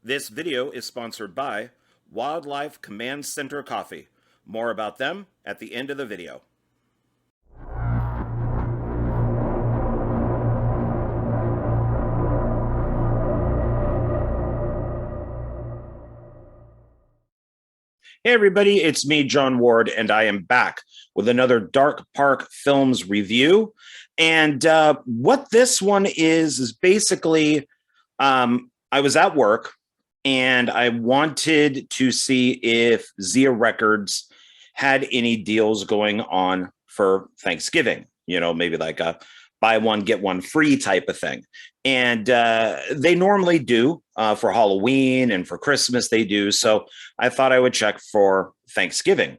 This video is sponsored by Wildlife Command Center Coffee. More about them at the end of the video. Hey everybody, it's me, John Ward, and I am back with another Dark Park Films review. And what this one is basically, I was at work and I wanted to see if Zia Records had any deals going on for Thanksgiving, maybe like a buy one, get one free type of thing. And they normally do for Halloween and for Christmas, they do. So I thought I would check for Thanksgiving.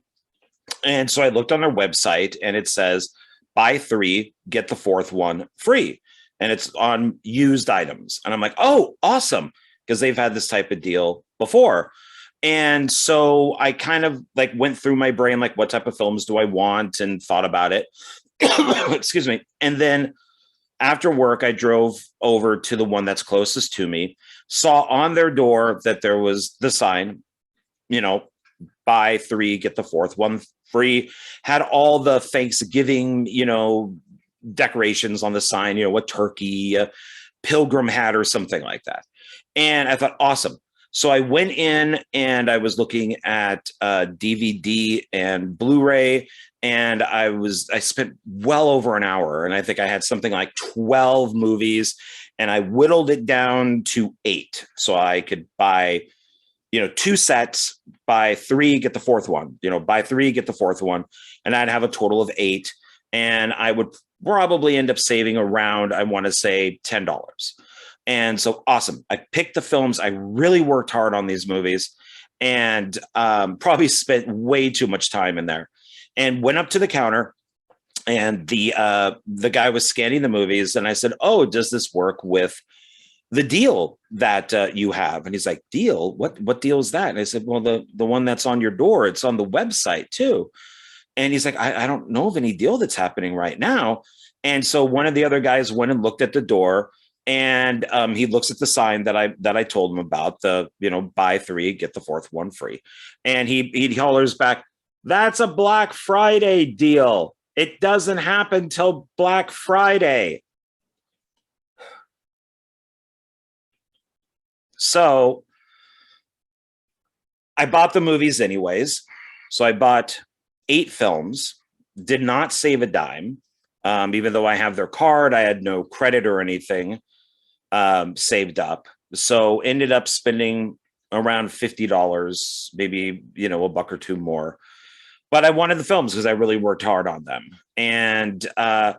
And so I looked on their website and it says, buy three, get the fourth one free. And it's on used items. And I'm like, oh, awesome. Because they've had this type of deal before. And so I kind of like went through my brain, like what type of films do I want, and thought about it. Excuse me. And then after work, I drove over to the one that's closest to me, saw on their door that there was the sign, buy three, get the fourth one free, had all the Thanksgiving, decorations on the sign, with turkey, pilgrim hat or something like that. And I thought, awesome. So I went in and I was looking at DVD and Blu-ray, and I spent well over an hour, and I think I had something like 12 movies, and I whittled it down to 8. So I could buy, 2 sets, buy 3, get the fourth one, buy 3, get the fourth one. And I'd have a total of 8. And I would probably end up saving around, I want to say $10. And so awesome. I picked the films. I really worked hard on these movies and probably spent way too much time in there, and went up to the counter, and the guy was scanning the movies, and I said, oh, does this work with the deal that you have? And he's like, deal? What deal is that? And I said, well, the one that's on your door, it's on the website too. And he's like, I don't know of any deal that's happening right now. And so one of the other guys went and looked at the door, and he looks at the sign that I told him about, the, buy 3, get the fourth one free. And he hollers back, that's a Black Friday deal. It doesn't happen till Black Friday. So I bought the movies anyways. So I bought 8 films, did not save a dime. Even though I have their card, I had no credit or anything saved up. So ended up spending around $50, maybe, a buck or two more. But I wanted the films because I really worked hard on them. And the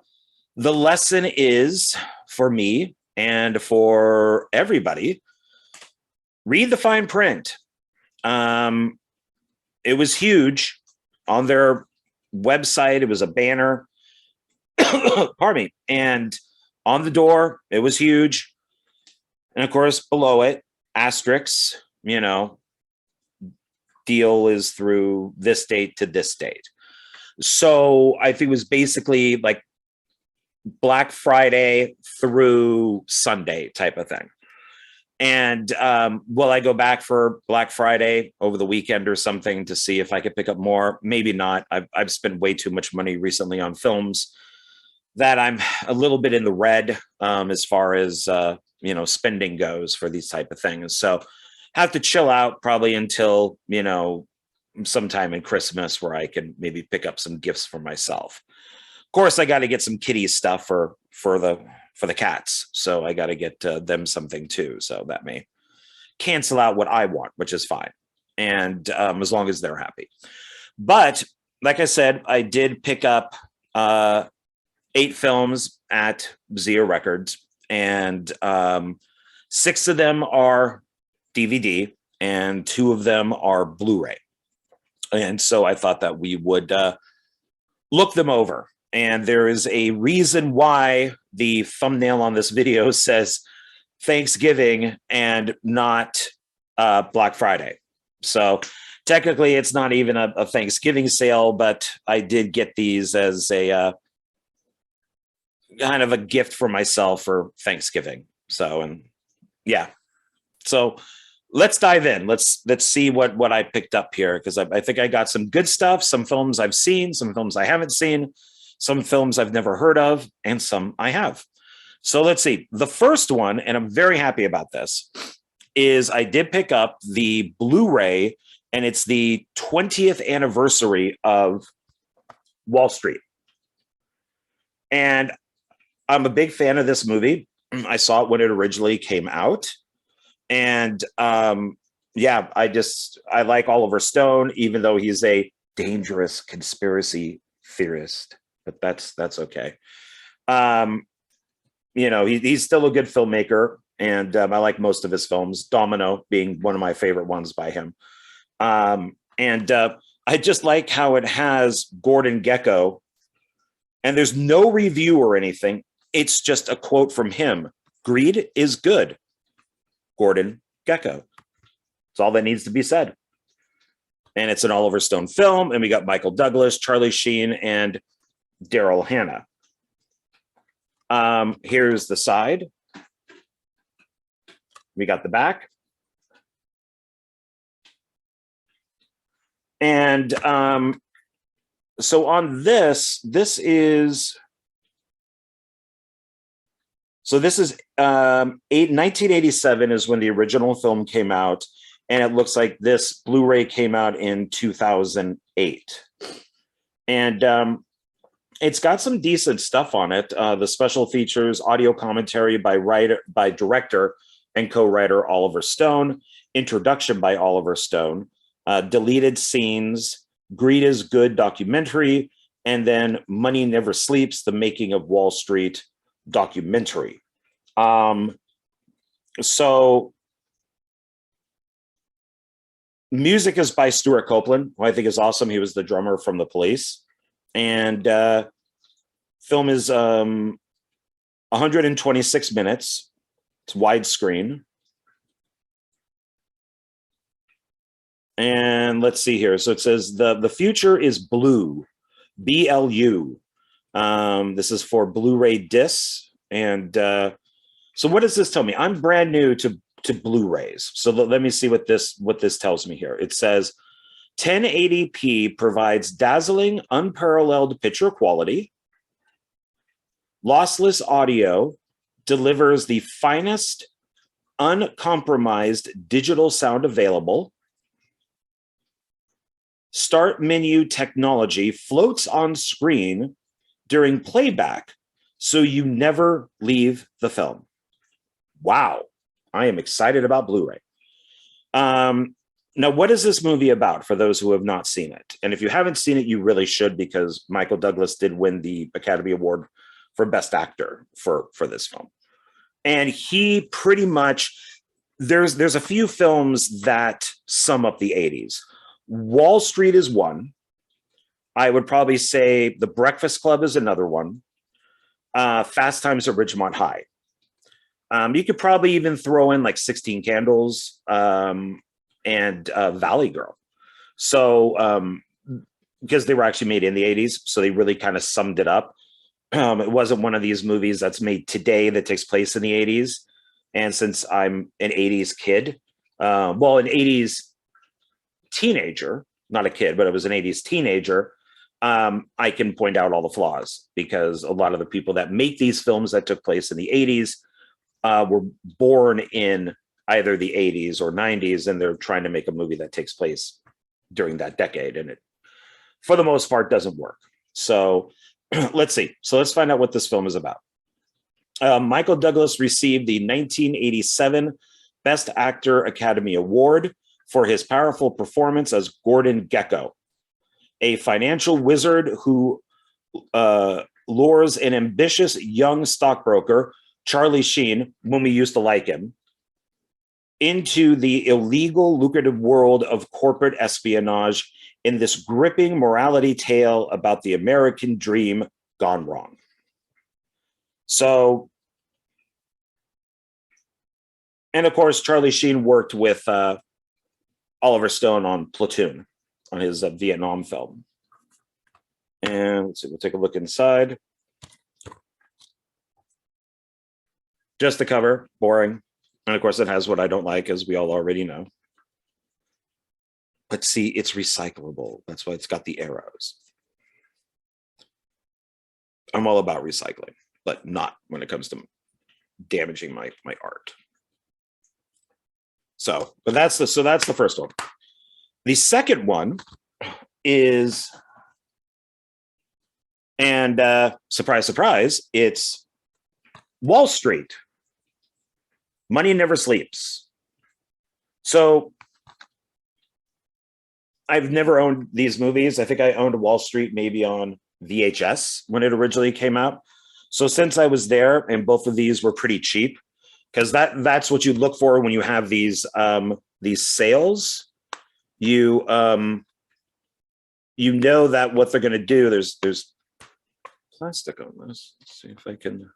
lesson is, for me and for everybody, read the fine print. It was huge on their website. It was a banner. Pardon me. And on the door, it was huge. And of course, below it, asterisks, deal is through this date to this date. So I think it was basically like Black Friday through Sunday type of thing. And will I go back for Black Friday over the weekend or something to see if I could pick up more? Maybe not. I've spent way too much money recently on films that I'm a little bit in the red as far as spending goes for these type of things. So have to chill out probably until sometime in Christmas, where I can maybe pick up some gifts for myself. Of course, I got to get some kitty stuff for the cats, so I got to get them something too. So that may cancel out what I want, which is fine, and as long as they're happy. But like I said, I did pick up 8 films at Zia Records, and 6 of them are DVD and 2 of them are Blu-ray. And so I thought that we would look them over. And there is a reason why the thumbnail on this video says Thanksgiving and not Black Friday. So technically it's not even a Thanksgiving sale, but I did get these as a kind of a gift for myself for Thanksgiving. So, and yeah, so let's dive in. Let's see what I picked up here, because I think I got some good stuff. Some films I've seen, some films I haven't seen, some films I've never heard of, and some I have. So let's see. The first one, and I'm very happy about this, is I did pick up the Blu-ray, and it's the 20th anniversary of Wall Street. And I'm a big fan of this movie. I saw it when it originally came out. And yeah, I like Oliver Stone, even though he's a dangerous conspiracy theorist, but that's okay. He's still a good filmmaker, and I like most of his films, Domino being one of my favorite ones by him. And I just like how it has Gordon Gekko, and there's no review or anything. It's just a quote from him. Greed is good. Gordon Gekko. That's all that needs to be said. And it's an Oliver Stone film, and we got Michael Douglas, Charlie Sheen, and Daryl Hannah. Here's the side. We got the back. And so on this is 1987 is when the original film came out, and it looks like this Blu-ray came out in 2008. And it's got some decent stuff on it. The special features, audio commentary by director and co-writer Oliver Stone, introduction by Oliver Stone, deleted scenes, Greed is Good documentary, and then Money Never Sleeps, the making of Wall Street documentary. So music is by Stuart Copeland, who I think is awesome. He was the drummer from The Police. And film is 126 minutes. It's widescreen. And let's see here. So it says the future is blue, BLU. This is for Blu-ray discs. And so what does this tell me? I'm brand new to Blu-rays. So let me see what this tells me here. It says 1080p provides dazzling, unparalleled picture quality. Lossless audio delivers the finest, uncompromised digital sound available. Start menu technology floats on screen during playback, so you never leave the film. Wow, I am excited about Blu-ray. Now, what is this movie about for those who have not seen it? And if you haven't seen it, you really should, because Michael Douglas did win the Academy Award for Best Actor for this film. And he pretty much, there's a few films that sum up the 80s. Wall Street is one. I would probably say The Breakfast Club is another one. Fast Times at Ridgemont High. You could probably even throw in like 16 Candles and Valley Girl. So, because they were actually made in the 80s, so they really kind of summed it up. It wasn't one of these movies that's made today that takes place in the 80s. And since I'm an 80s kid, an 80s teenager, not a kid, but it was an 80s teenager, I can point out all the flaws, because a lot of the people that make these films that took place in the 80s were born in either the 80s or 90s, and they're trying to make a movie that takes place during that decade, and it, for the most part, doesn't work. So let's see. So let's find out what this film is about. Michael Douglas received the 1987 Best Actor Academy Award for his powerful performance as Gordon Gekko, a financial wizard who lures an ambitious young stockbroker, Charlie Sheen, when we used to like him, into the illegal, lucrative world of corporate espionage in this gripping morality tale about the American dream gone wrong. So, and of course, Charlie Sheen worked with Oliver Stone on Platoon, on his Vietnam film. And let's see, we'll take a look inside. Just the cover, boring. And of course, it has what I don't like, as we all already know. But see, it's recyclable. That's why it's got the arrows. I'm all about recycling, but not when it comes to damaging my art. So, but that's the first one. The second one is, and surprise, surprise, it's Wall Street. Money Never Sleeps. So I've never owned these movies. I think I owned Wall Street maybe on VHS when it originally came out. So since I was there, and both of these were pretty cheap, because that's what you look for when you have these sales. You you know that what they're going to do. There's plastic on this. Let's see if I can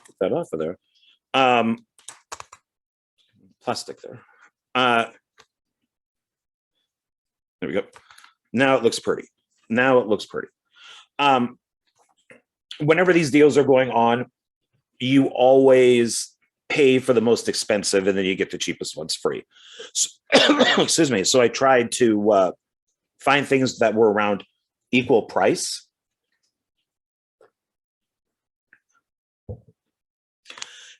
get that off of there. Plastic there. There we go. Now it looks pretty. Now it looks pretty. Whenever these deals are going on, you always pay for the most expensive, and then you get the cheapest ones free. So, excuse me. So I tried to find things that were around equal price.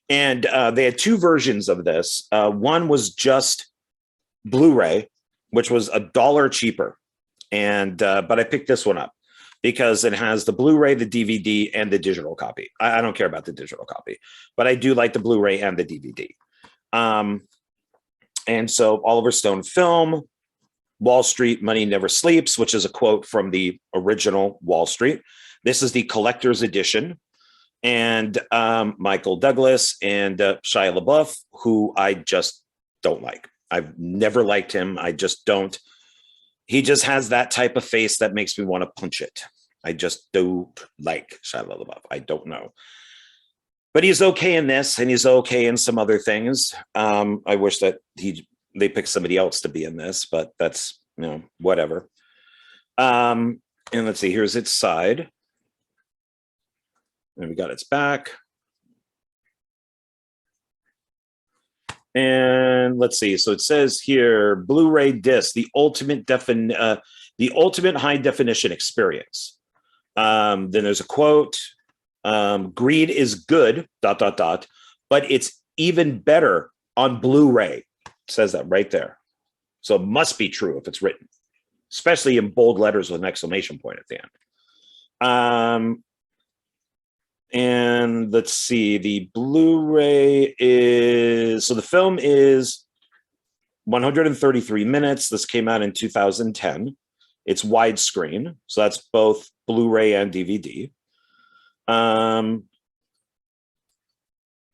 And they had two versions of this. One was just Blu-ray, which was $1 cheaper. And but I picked this one up because it has the Blu-ray, the DVD, and the digital copy. I don't care about the digital copy, but I do like the Blu-ray and the DVD. And so Oliver Stone film, Wall Street, Money Never Sleeps, which is a quote from the original Wall Street. This is the collector's edition. And Michael Douglas and Shia LaBeouf, who I just don't like. I've never liked him. I just don't. He just has that type of face that makes me want to punch it. I just don't like Shia LaBeouf. I don't know. But he's okay in this, and he's okay in some other things. I wish that they picked somebody else to be in this, but that's, whatever. And let's see, here's its side. And we got its back. And let's see. So it says here, Blu-ray disc, the ultimate high definition experience. Then there's a quote. Greed is good, ... but it's even better on Blu-ray. It says that right there. So it must be true if it's written, especially in bold letters with an exclamation point at the end. And let's see, the Blu-ray is, so the film is 133 minutes. This came out in 2010. It's widescreen. So that's both Blu-ray and DVD.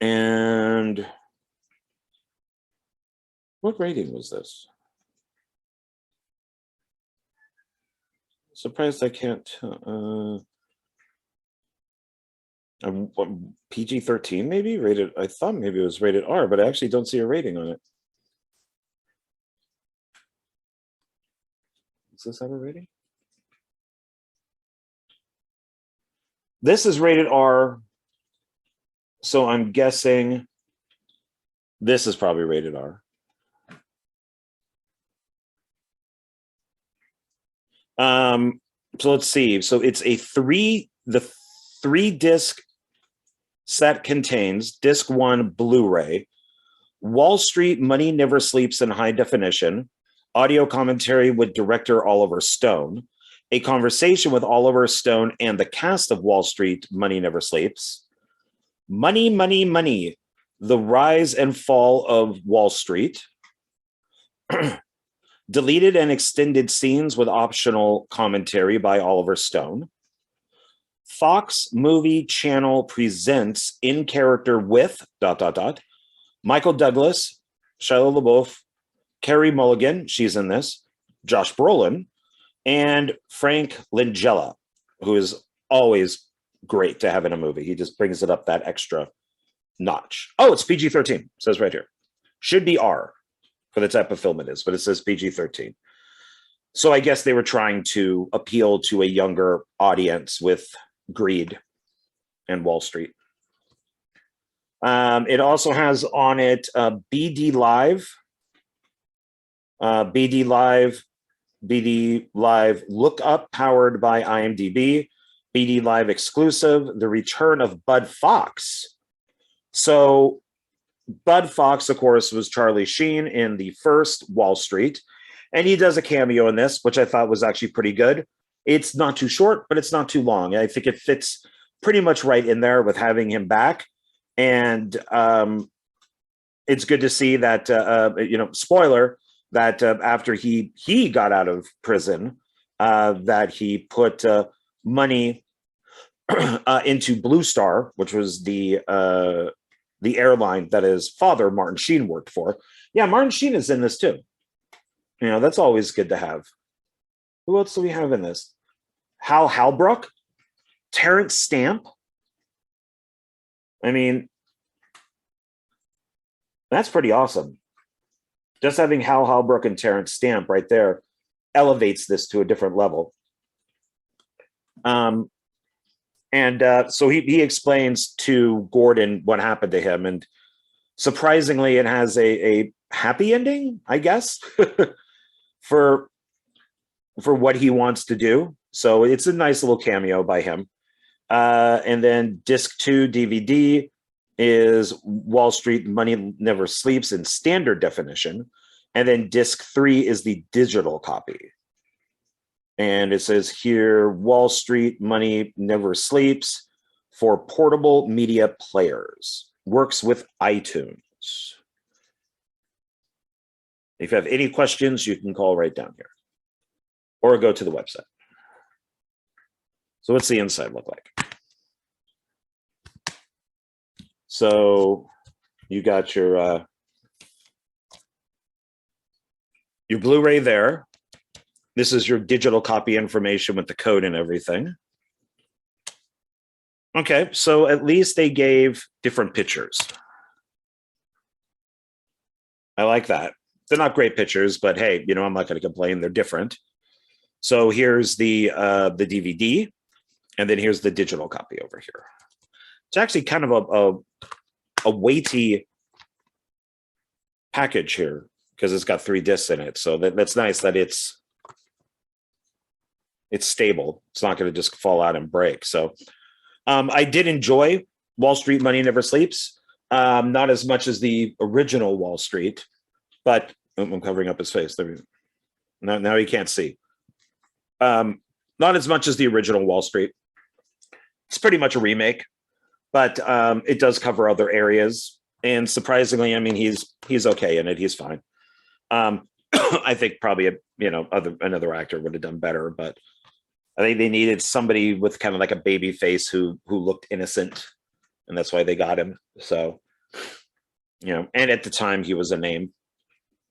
And what rating was this? Surprised I can't, PG-13 maybe rated. I thought maybe it was rated R, but I actually don't see a rating on it. Does this have a rating? This is rated R, so I'm guessing this is probably rated R. So let's see. So it's the 3-disc set contains disc 1 Blu-ray, Wall Street, Money Never Sleeps in high definition, audio commentary with director Oliver Stone, a conversation with Oliver Stone and the cast of Wall Street, Money Never Sleeps, Money, Money, Money, the rise and fall of Wall Street, deleted and extended scenes with optional commentary by Oliver Stone, Fox Movie Channel presents In Character with ... Michael Douglas, Shia LaBeouf, Carey Mulligan, she's in this, Josh Brolin, and Frank Langella, who is always great to have in a movie. He just brings it up that extra notch. Oh, it's PG-13, says right here. Should be R for the type of film it is, but it says PG-13. So I guess they were trying to appeal to a younger audience with Greed and Wall Street. It also has on it BD Live, BD Live, BD Live Look Up, powered by IMDb, BD Live exclusive, The Return of Bud Fox. So Bud Fox, of course, was Charlie Sheen in the first Wall Street, and he does a cameo in this, which I thought was actually pretty good. It's not too short, but it's not too long. I think it fits pretty much right in there with having him back. And it's good to see that, spoiler, that after he got out of prison, that he put money into Blue Star, which was the airline that his father, Martin Sheen, worked for. Yeah, Martin Sheen is in this too. That's always good to have. Who else do we have in this? Hal Halbrook, Terrence Stamp. I mean, that's pretty awesome. Just having Hal Halbrook and Terrence Stamp right there elevates this to a different level. So he explains to Gordon what happened to him, and surprisingly, it has a happy ending, I guess, for what he wants to do. So it's a nice little cameo by him. And then disc 2 DVD is Wall Street Money Never Sleeps in standard definition. And then disc 3 is the digital copy. And it says here, Wall Street Money Never Sleeps for portable media players. Works with iTunes. If you have any questions, you can call right down here or go to the website. So what's the inside look like? So you got your Blu-ray there. This is your digital copy information with the code and everything. Okay, so at least they gave different pictures. I like that. They're not great pictures, but hey, I'm not going to complain. They're different. So here's the DVD, and then here's the digital copy over here. It's actually kind of a weighty package here because it's got 3 discs in it. So that's nice that it's stable. It's not going to just fall out and break. So I did enjoy Wall Street Money Never Sleeps. Not as much as the original Wall Street, but I'm covering up his face. Now you can't see. Not as much as the original Wall Street. It's pretty much a remake, but it does cover other areas. And surprisingly, I mean, he's okay in it. He's fine. I think probably another actor would have done better, but I think they needed somebody with kind of like a baby face who looked innocent, and that's why they got him. So, and at the time he was a name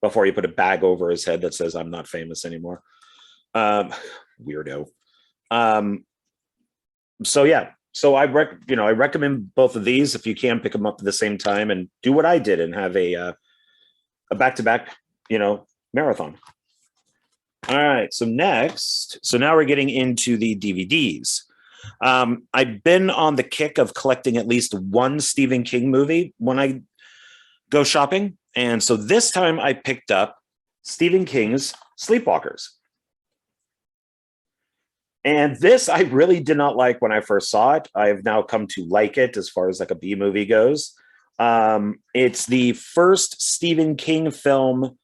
before he put a bag over his head that says "I'm not famous anymore." Weirdo. So yeah, so I recommend both of these if you can pick them up at the same time and do what I did and have a back-to-back marathon. All right, so now we're getting into the DVDs. I've been on the kick of collecting at least one Stephen King movie when I go shopping, and so this time I picked up Stephen King's Sleepwalkers. And this I really did not like when I first saw it. I have now come to like it as far as like a B movie goes. It's the first Stephen King film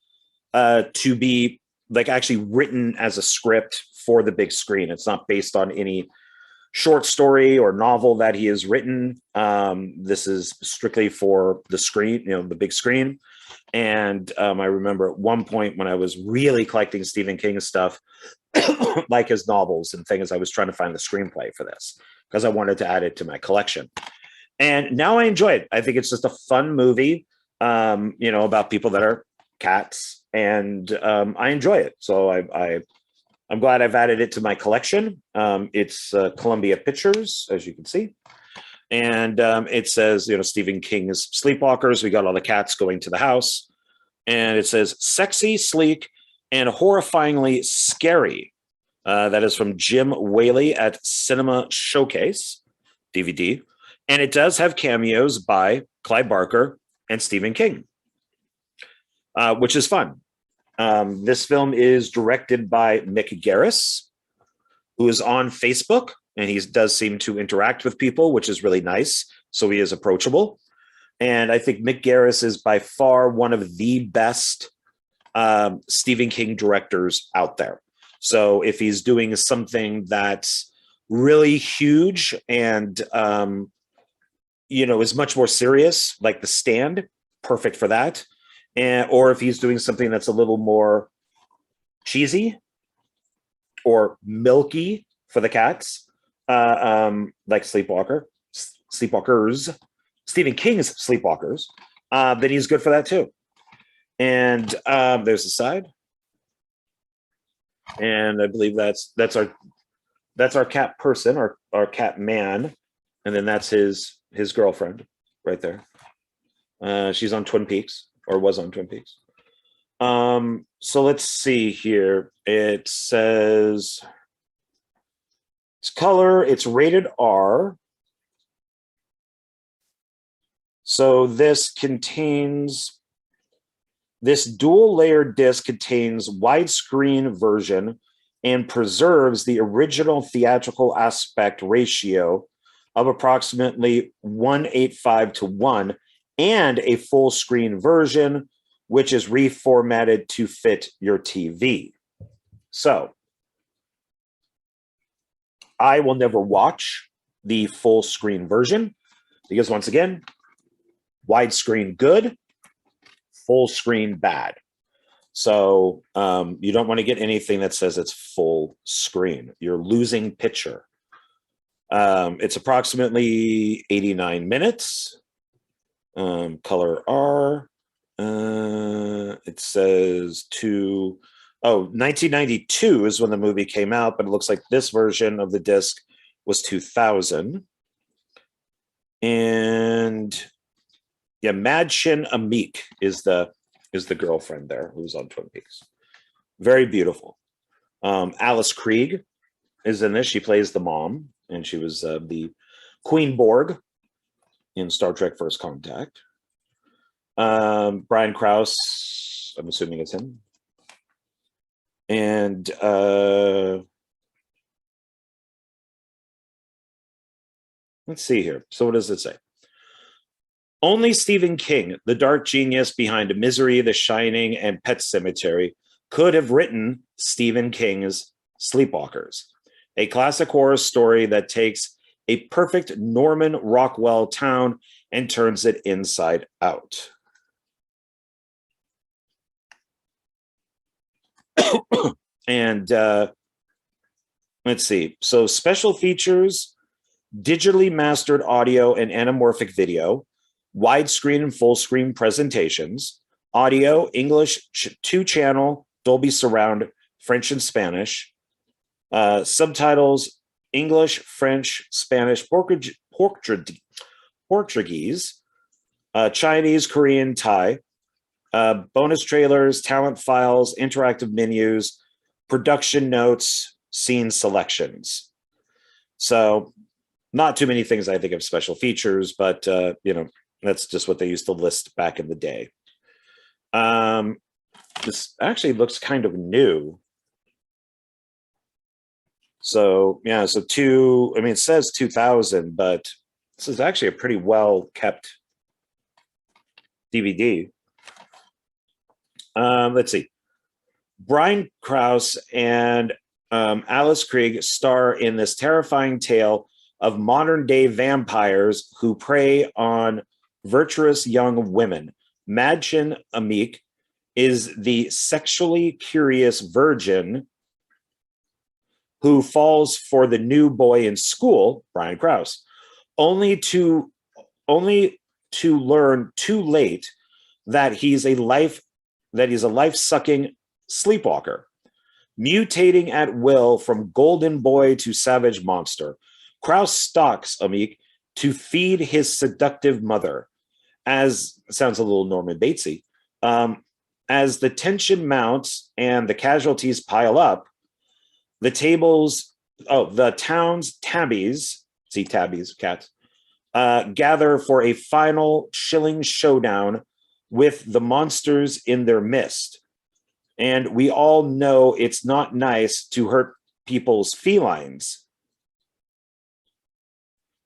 to be like actually written as a script for the big screen. It's not based on any short story or novel that he has written. This is strictly for the screen, the big screen. And I remember at one point when I was really collecting Stephen King stuff, like his novels and things, I was trying to find the screenplay for this because I wanted to add it to my collection. And now I enjoy it. I think it's just a fun movie, about people that are cats, and I enjoy it. So I'm glad I've added it to my collection. It's Columbia Pictures, as you can see. And it says, Stephen King's Sleepwalkers. We got all the cats going to the house. And it says, sexy, sleek, and horrifyingly scary. That is from Jim Whaley at Cinema Showcase, DVD. And it does have cameos by Clive Barker and Stephen King, which is fun. This film is directed by Mick Garris, who is on Facebook, and he does seem to interact with people, which is really nice. So he is approachable. And I think Mick Garris is by far one of the best Stephen King directors out there. So if he's doing something that's really huge and, is much more serious, like The Stand, perfect for that. Or if he's doing something that's a little more cheesy or milky for the cats, like Sleepwalkers, Stephen King's Sleepwalkers, then he's good for that too. And there's the side, and I believe that's our cat person, our cat man, and then that's his girlfriend right there. She's on Twin Peaks, or was on Twin Peaks. So let's see here. It says it's color. It's rated R. So this dual layer disc contains widescreen version and preserves the original theatrical aspect ratio of approximately 1:85:1 and a full screen version, which is reformatted to fit your TV. So I will never watch the full screen version because, once again, widescreen good, full screen bad. So you don't want to get anything that says it's full screen. You're losing picture. It's approximately 89 minutes. Color R. It says 1992 is when the movie came out, but it looks like this version of the disc was 2000. And yeah, Madchen Amik is the girlfriend there who's on Twin Peaks. Very beautiful. Alice Krieg is in this. She plays the mom, and she was the Queen Borg in Star Trek First Contact. Brian Krause, I'm assuming it's him. And let's see here. So what does it say? Only Stephen King, the dark genius behind Misery, The Shining, and Pet Sematary, could have written Stephen King's Sleepwalkers, a classic horror story that takes a perfect Norman Rockwell town and turns it inside out. And let's see. So special features, digitally mastered audio and anamorphic video, widescreen and full screen presentations, audio, English 2-channel, Dolby Surround, French and Spanish, subtitles, English, French, Spanish, Portuguese, Chinese, Korean, Thai, bonus trailers, talent files, interactive menus, production notes, scene selections. So not too many things I think of special features, but that's just what they used to list back in the day. This actually looks kind of new. So yeah, so it says 2000, but this is actually a pretty well kept DVD. Let's see. Brian Krause and Alice Krieg star in this terrifying tale of modern day vampires who prey on virtuous young women. Madchen Amik is the sexually curious virgin who falls for the new boy in school, Brian Krause, only to learn too late that he's a life-sucking sleepwalker, mutating at will from golden boy to savage monster. Krause stalks Amik to feed his seductive mother. As sounds a little Norman Batesy. As the tension mounts and the casualties pile up, the town's tabbies, see tabbies, cats, gather for a final chilling showdown with the monsters in their midst. And we all know it's not nice to hurt people's felines.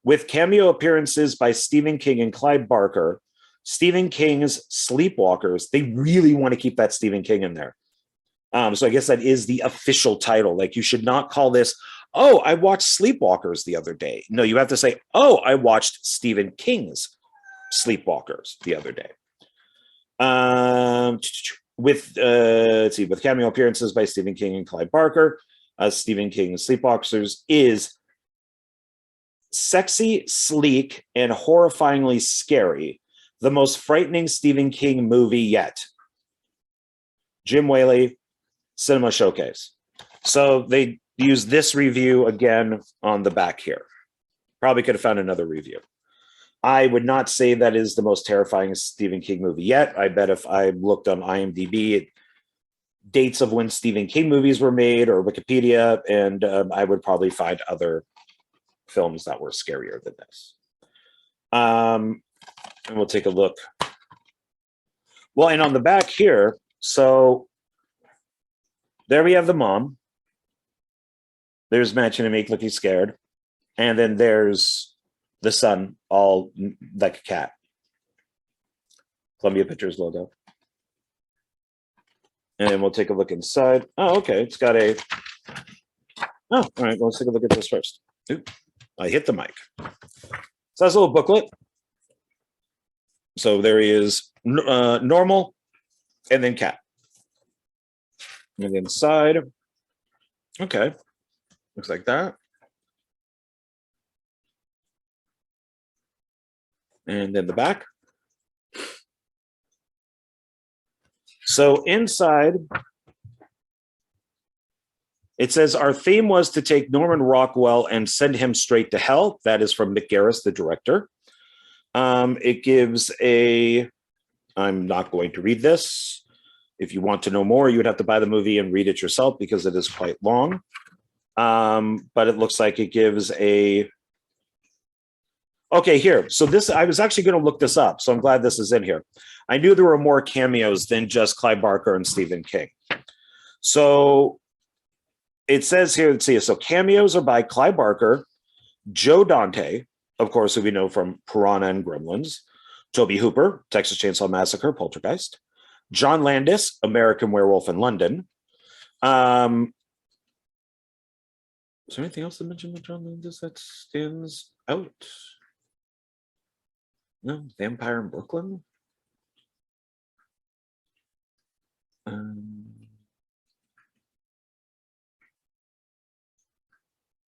With cameo appearances by Stephen King and Clive Barker, Stephen King's Sleepwalkers, they really want to keep that Stephen King in there. So I guess that is the official title. Like, you should not call this, oh, I watched Sleepwalkers the other day. No, you have to say, oh, I watched Stephen King's Sleepwalkers the other day. With cameo appearances by Stephen King and Clive Barker, Stephen King's Sleepwalkers is sexy, sleek, and horrifyingly scary. The most frightening Stephen King movie yet. Jim Whaley, Cinema Showcase. So they use this review again on the back here. Probably could have found another review. I would not say that is the most terrifying Stephen King movie yet. I bet if I looked on IMDb, dates of when Stephen King movies were made, or Wikipedia, and I would probably find other films that were scarier than this. And we'll take a look. Well, and on the back here, so there we have the mom. There's Mansion and Make Looking Scared. And then there's the son, all like a cat. Columbia Pictures logo. And then we'll take a look inside. Oh, okay. It's got a... Oh, all right. Let's take a look at this first. Oop, I hit the mic. So that's a little booklet. So there he is, normal, and then cat. And inside, okay, looks like that. And then the back. So inside, it says, our theme was to take Norman Rockwell and send him straight to hell. That is from Mick Garris, the director. It gives a, I'm not going to read this. If you want to know more, you would have to buy the movie and read it yourself because it is quite long. But it looks like it gives a, okay, here. So this, I was actually going to look this up, so I'm glad this is in here. I knew there were more cameos than just Clive Barker and Stephen King. So it says here, let's see, so cameos are by Clive Barker, Joe Dante, of course, who we know from Piranha and Gremlins, Toby Hooper, Texas Chainsaw Massacre, Poltergeist, John Landis, American Werewolf in London. Is there anything else to mention with John Landis that stands out? No, Vampire in Brooklyn.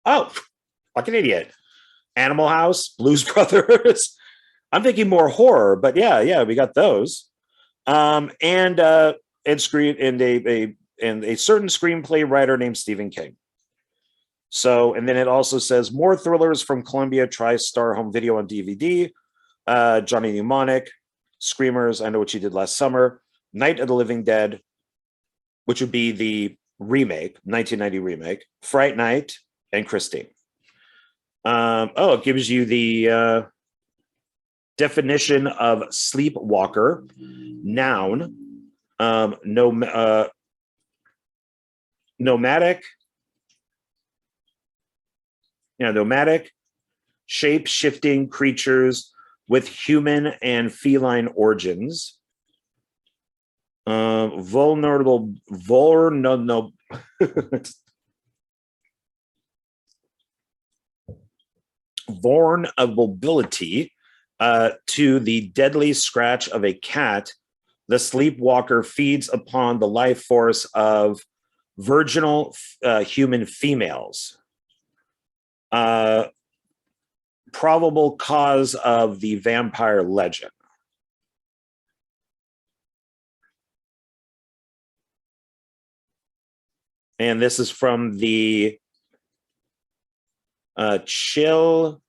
Oh, like an idiot. Animal House, Blues Brothers. I'm thinking more horror, but yeah, we got those. And a certain screenplay writer named Stephen King. So, and then it also says more thrillers from Columbia, TriStar Home Video on DVD, Johnny Mnemonic, Screamers, I Know What You Did Last Summer, Night of the Living Dead, which would be the remake, 1990 remake, Fright Night, and Christine. It gives you the definition of sleepwalker, noun, nomadic, shape-shifting creatures with human and feline origins. Vulnerability to the deadly scratch of a cat. The sleepwalker feeds upon the life force of virginal human females. Probable cause of the vampire legend. And this is from the Chilcothian?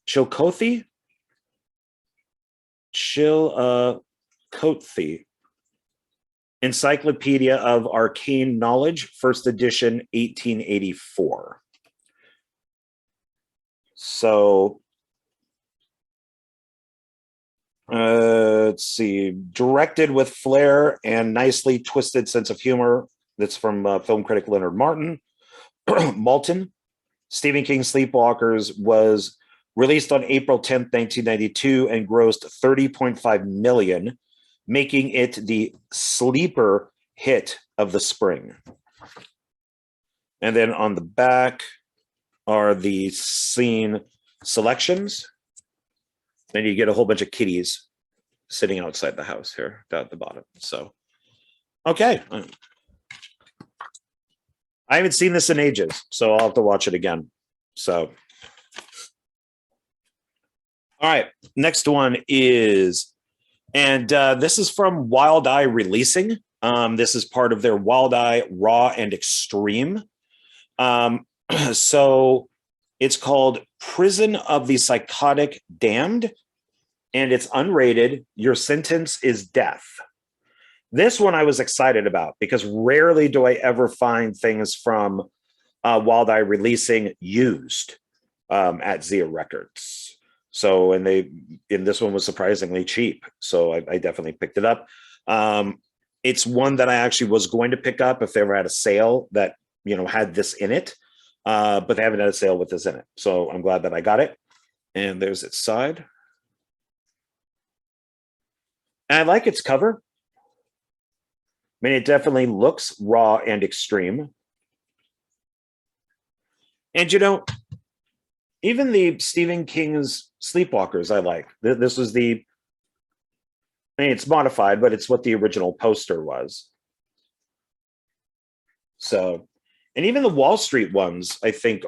Chilcothi? Chilcothi. Encyclopedia of Arcane Knowledge, first edition, 1884. So let's see, directed with flair and nicely twisted sense of humor. That's from film critic Leonard Maltin. Stephen King's Sleepwalkers was released on April 10th, 1992, and grossed $30.5 million, making it the sleeper hit of the spring. And then on the back are the scene selections. Then you get a whole bunch of kitties sitting outside the house here down at the bottom. So, okay. I haven't seen this in ages, so I'll have to watch it again. So, all right. Next one is, and this is from Wild Eye Releasing. This is part of their Wild Eye Raw and Extreme. So it's called Prison of the Psychotic Damned, and it's unrated. Your sentence is death. This one I was excited about because rarely do I ever find things from Wild Eye Releasing used at Zia Records. So, and this one was surprisingly cheap. So I definitely picked it up. It's one that I actually was going to pick up if they ever had a sale that, had this in it. But they haven't had a sale with this in it. So I'm glad that I got it. And there's its side. And I like its cover. I mean, it definitely looks raw and extreme. And, even the Stephen King's Sleepwalkers I like. This was it's modified, but it's what the original poster was. So, and even the Wall Street ones, I think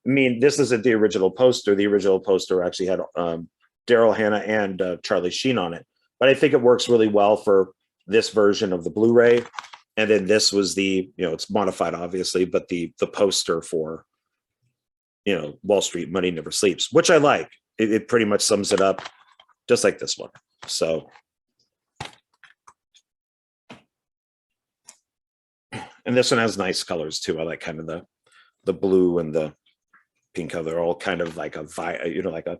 this isn't the original poster. The original poster actually had Daryl Hannah and Charlie Sheen on it. But I think it works really well for this version of the Blu-ray. And then this was it's modified, obviously, but the poster for, Wall Street Money Never Sleeps, which I like. It pretty much sums it up, just like this one. So, and this one has nice colors too. I like kind of the blue and the pink color. They're all kind of like like a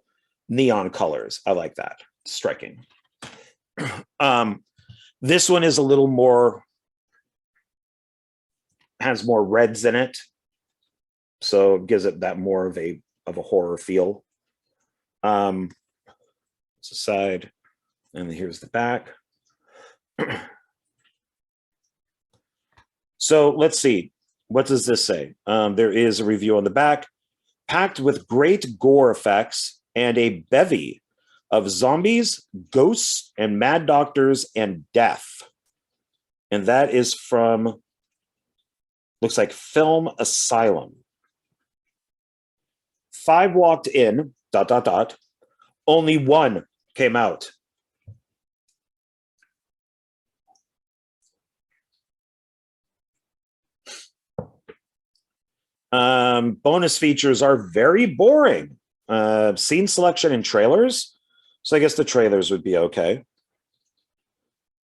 neon colors. I like that. It's striking. This one is a little more, has more reds in it. So it gives it that more of a horror feel. It's the side, and here's the back. So let's see. What does this say? There is a review on the back. Packed with great gore effects and a bevy of zombies, ghosts, and mad doctors and death. And that is from, looks like Film Asylum. 5 walked in, ... Only 1 came out. Bonus features are very boring. Scene selection and trailers. So I guess the trailers would be okay.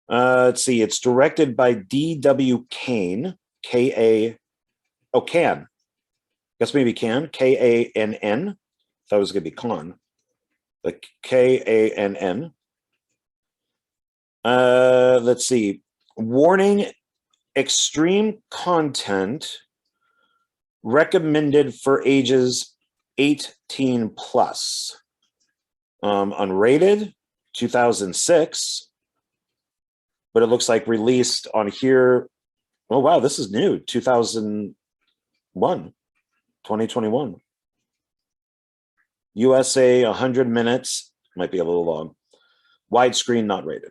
Let's see. It's directed by D.W. Kane. K-A... Oh, Can. Guess maybe Can. K-A-N-N. Thought it was going to be Con. Like K-A-N-N. Let's see. Warning: extreme content recommended for ages 18 plus. Unrated, 2006. But it looks like released on here. Oh, wow, this is new. 2021. USA, 100 minutes. Might be a little long. Widescreen, not rated.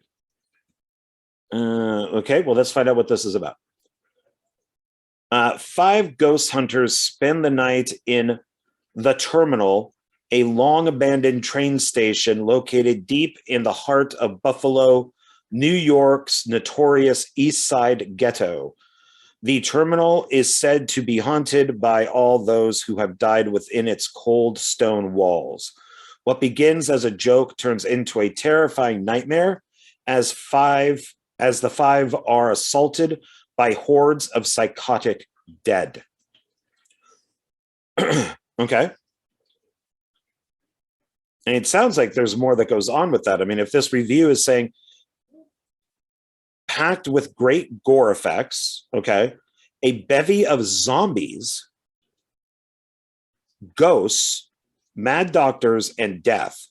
Okay, well, let's find out what this is about. 5 ghost hunters spend the night in the Terminal, a long-abandoned train station located deep in the heart of Buffalo, New York's notorious East Side ghetto. The Terminal is said to be haunted by all those who have died within its cold stone walls. What begins as a joke turns into a terrifying nightmare as 5 as the five are assaulted by hordes of psychotic dead. Okay. And it sounds like there's more that goes on with that. I mean, if this review is saying packed with great gore effects, okay, a bevy of zombies, ghosts, mad doctors, and death.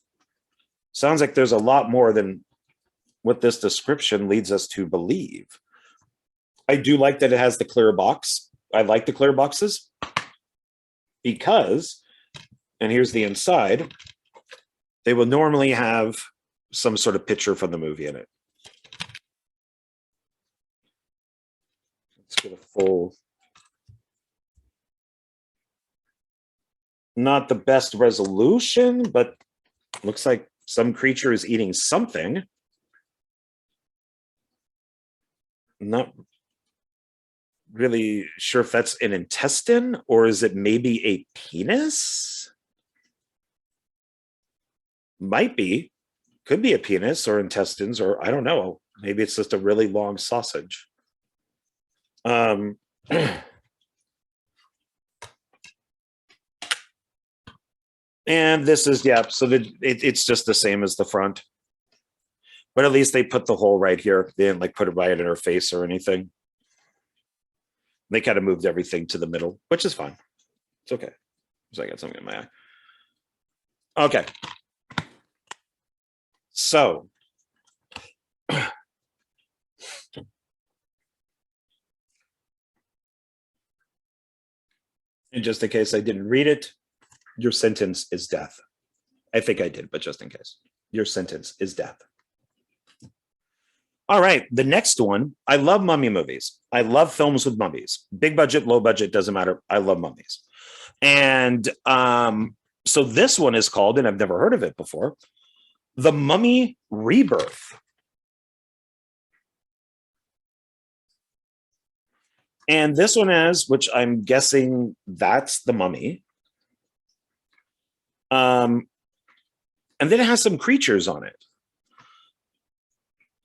Sounds like there's a lot more than what this description leads us to believe. I do like that it has the clear box. I like the clear boxes because, and here's the inside, they will normally have some sort of picture from the movie in it. Let's get a full, not the best resolution, but looks like some creature is eating something. Not really sure if that's an intestine or is it maybe a penis? Might be. Could be a penis or intestines, or I don't know. Maybe it's just a really long sausage. And this is, yeah, so it's just the same as the front. But at least they put the hole right here. They didn't like put it right in her face or anything. They kind of moved everything to the middle, which is fine. It's okay. So I got something in my eye. Okay. So and just in case I didn't read it, your sentence is death. I think I did, but just in case. Your sentence is death. All right, the next one. I love mummy movies. I love films with mummies. Big budget, low budget, doesn't matter. I love mummies. And so this one is called, and I've never heard of it before, The Mummy Rebirth. And this one is, which I'm guessing that's the mummy. And then it has some creatures on it.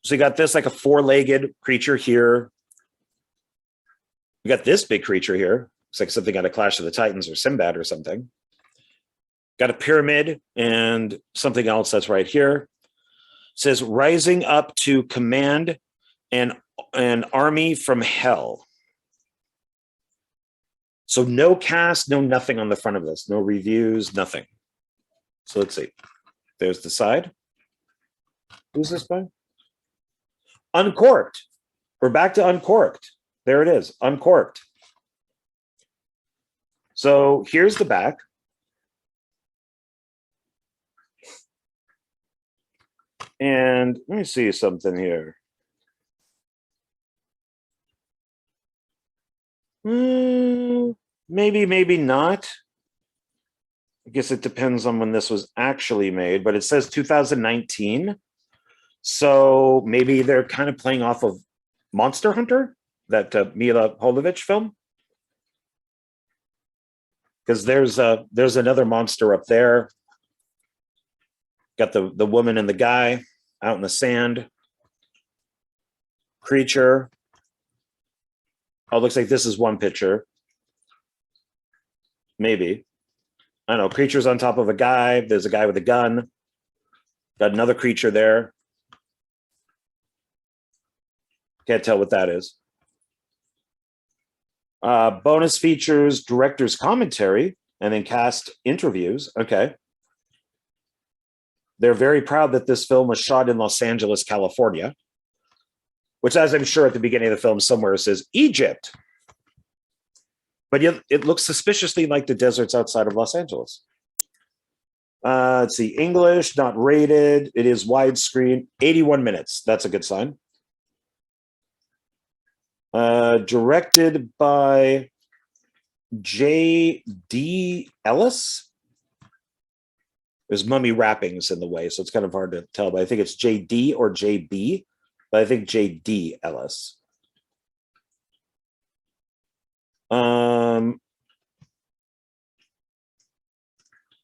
So you got this like a four-legged creature here. You got this big creature here. It's like something out of Clash of the Titans or Sinbad or something. Got a pyramid and something else that's right here. It says rising up to command an army from hell. So no cast, no nothing on the front of this. No reviews, nothing. So let's see. There's the side. Who's this by? Uncorked. We're back to Uncorked. There it is, Uncorked. So here's the back. And let me see something here. Maybe, maybe not. I guess it depends on when this was actually made, but it says 2019. So maybe they're kind of playing off of Monster Hunter, that Mila Jovovich film. Because there's another monster up there. Got the woman and the guy out in the sand. Creature. Oh, looks like this is one picture. Maybe. I don't know. Creature's on top of a guy. There's a guy with a gun. Got another creature there. Can't tell what that is. Bonus features, director's commentary, and then cast interviews. Okay. They're very proud that this film was shot in Los Angeles, California, which, as I'm sure at the beginning of the film somewhere, says Egypt. But it looks suspiciously like the deserts outside of Los Angeles. Let's see, English, not rated. It is widescreen, 81 minutes. That's a good sign. Directed by J.D. Ellis. There's mummy wrappings in the way, so it's kind of hard to tell, but I think it's J.D. or J.B., but I think J.D. Ellis.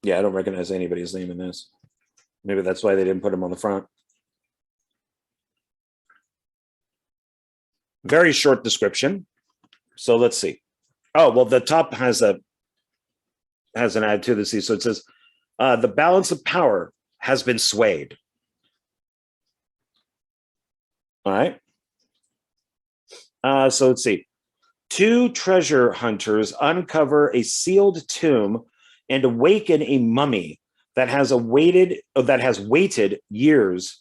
Yeah, I don't recognize anybody's name in this. Maybe that's why they didn't put him on the front. Very short description. So let's see. Oh, well, the top has an ad to the C. So it says, the balance of power has been swayed. All right. So let's see. Two treasure hunters uncover a sealed tomb and awaken a mummy that has waited years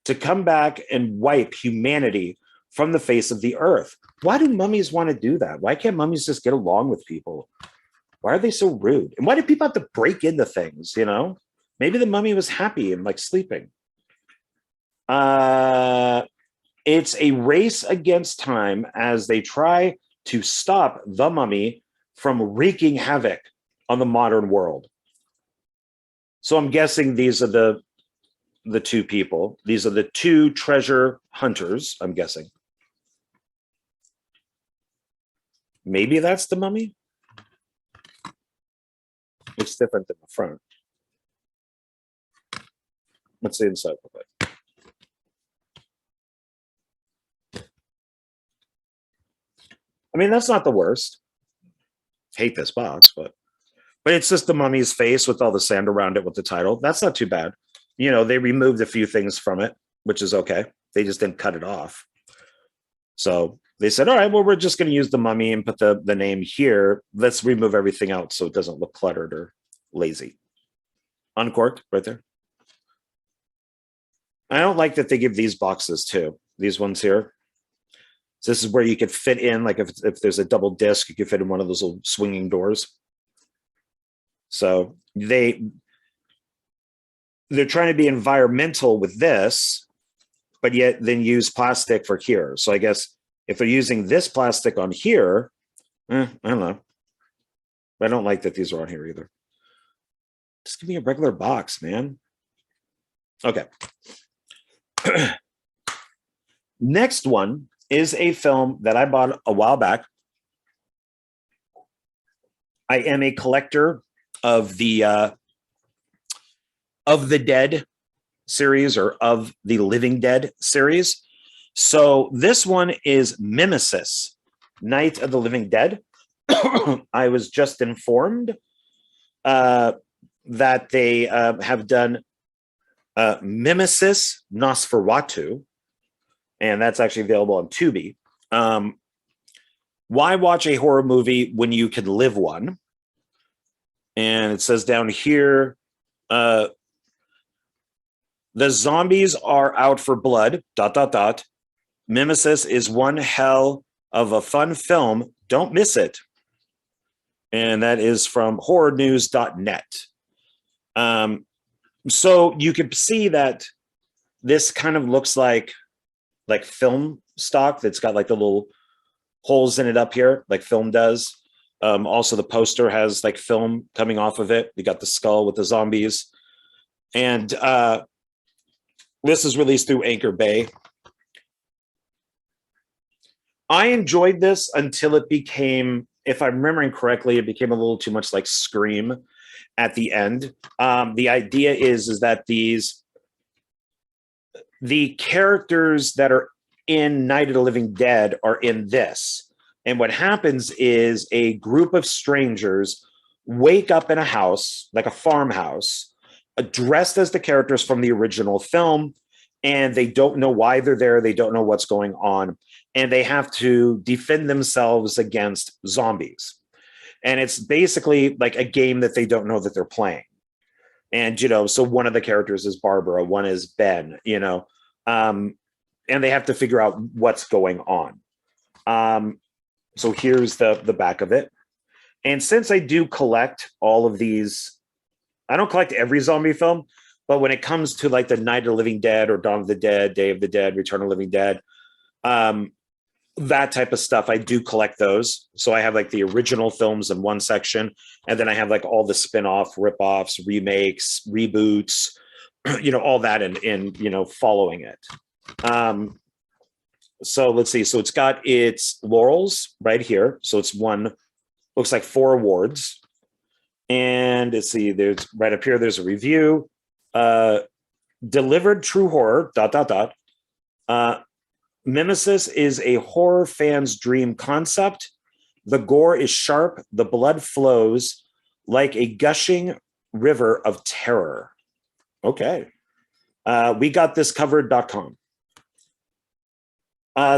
to come back and wipe humanity from the face of the earth. Why do mummies want to do that? Why can't mummies just get along with people? Why are they so rude? And why do people have to break into things, you know? Maybe the mummy was happy and like sleeping. It's a race against time as they try to stop the mummy from wreaking havoc on the modern world. So I'm guessing these are the two people. These are the two treasure hunters, I'm guessing. Maybe that's the mummy. It's different than the front. What's the inside look like? I mean, that's not the worst. Hate this box, but it's just the mummy's face with all the sand around it with the title. That's not too bad. You know, they removed a few things from it, which is okay. They just didn't cut it off. So they said, all right, well, we're just going to use the mummy and put the name here. Let's remove everything else so it doesn't look cluttered or lazy. Uncorked right there. I don't like that they give these boxes too. These ones here. So this is where you could fit in, like if there's a double disc, you could fit in one of those little swinging doors. So they're trying to be environmental with this, but yet then use plastic for here. So I guess if they're using this plastic on here, I don't know. I don't like that these are on here either. Just give me a regular box, man. Okay. Next one is a film that I bought a while back. I am a collector of the Dead series, or of the Living Dead series. So this one is Mimesis, Night of the Living Dead. I was just informed that they have done Mimesis Nosferatu, and that's actually available on Tubi. Why watch a horror movie when you can live one? And it says down here, the zombies are out for blood, ... Mimesis is one hell of a fun film. Don't miss it. And that is from horrornews.net. So you can see that this kind of looks like film stock that's got like the little holes in it up here, like film does. Also, the poster has like film coming off of it. You got the skull with the zombies. And this is released through Anchor Bay. I enjoyed this until it became, if I'm remembering correctly, it became a little too much like Scream at the end. The idea is that the characters that are in Night of the Living Dead are in this. And what happens is a group of strangers wake up in a house, like a farmhouse, dressed as the characters from the original film, and they don't know why they're there. They don't know what's going on. And they have to defend themselves against zombies. And it's basically like a game that they don't know that they're playing. And, you know, so one of the characters is Barbara, one is Ben, you know, and they have to figure out what's going on. So here's the back of it. And since I do collect all of these, I don't collect every zombie film, but when it comes to like the Night of the Living Dead or Dawn of the Dead, Day of the Dead, Return of the Living Dead, that type of stuff, I do collect those. So I have like the original films in one section, and then I have like all the spin-off, rip-offs, remakes, reboots, you know, all that in you know, following it. So let's see. So it's got its laurels right here. So it's one, looks like 4 awards. And let's see, there's right up here, there's a review. Delivered true horror, ... Mimesis is a horror fan's dream concept. The gore is sharp, the blood flows like a gushing river of terror. Okay. We got this covered.com.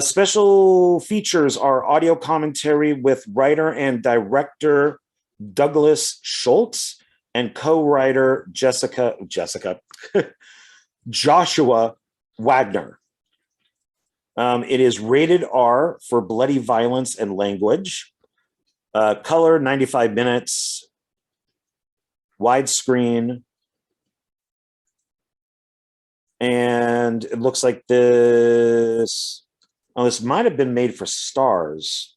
Special features are audio commentary with writer and director Douglas Schultz and co-writer Joshua Wagner. It is rated R for bloody violence and language. Color 95 minutes. Widescreen. And it looks like this. Oh, this might have been made for Stars.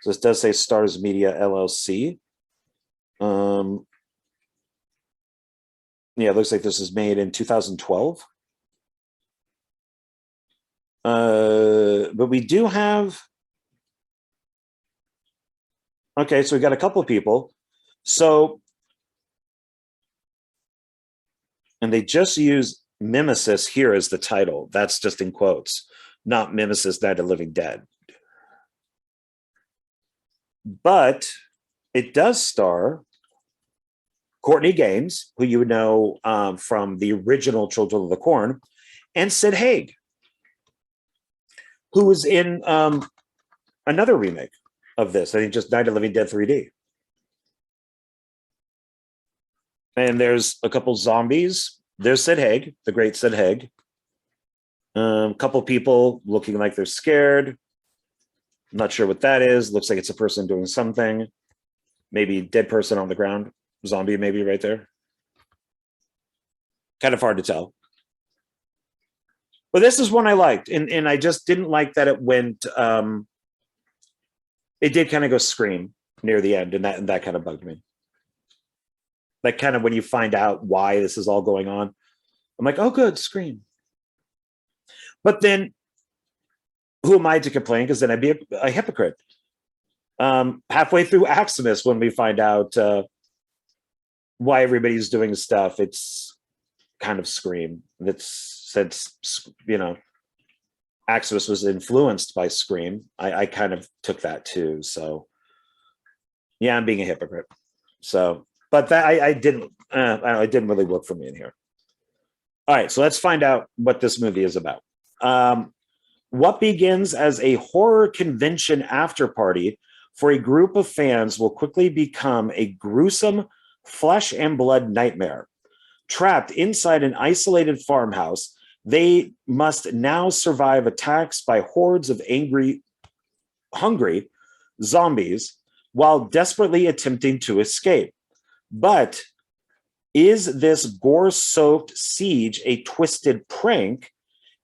So this does say Stars Media LLC. Yeah, it looks like this is made in 2012. But we do have. Okay, so we got a couple of people. So, and they just use Mimesis here as the title. That's just in quotes, not Mimesis Night of the Living Dead. But it does star Courtney Gaines, who you would know from the original Children of the Corn, and Sid Haig, who was in another remake of this. I think just Night of the Living Dead 3D. And there's a couple zombies. There's Sid Haig, the great Sid Haig. A couple people looking like they're scared. I'm not sure what that is. Looks like it's a person doing something. Maybe dead person on the ground. Zombie maybe right there. Kind of hard to tell. But this is one I liked. And I just didn't like that it went... it did kind of go Scream near the end. And that kind of bugged me. Like kind of when you find out why this is all going on. I'm like, oh, good, Scream. But then who am I to complain? Because then I'd be a hypocrite. Halfway through Aximus, when we find out why everybody's doing stuff, it's kind of Scream. That's since, you know, Aximus was influenced by Scream. I kind of took that too. So yeah, I'm being a hypocrite. So, but that I didn't it didn't really work for me in here. All right, so let's find out what this movie is about. What begins as a horror convention after party for a group of fans will quickly become a gruesome flesh and blood nightmare. Trapped inside an isolated farmhouse, they must now survive attacks by hordes of hungry zombies while desperately attempting to escape. But is this gore-soaked siege a twisted prank,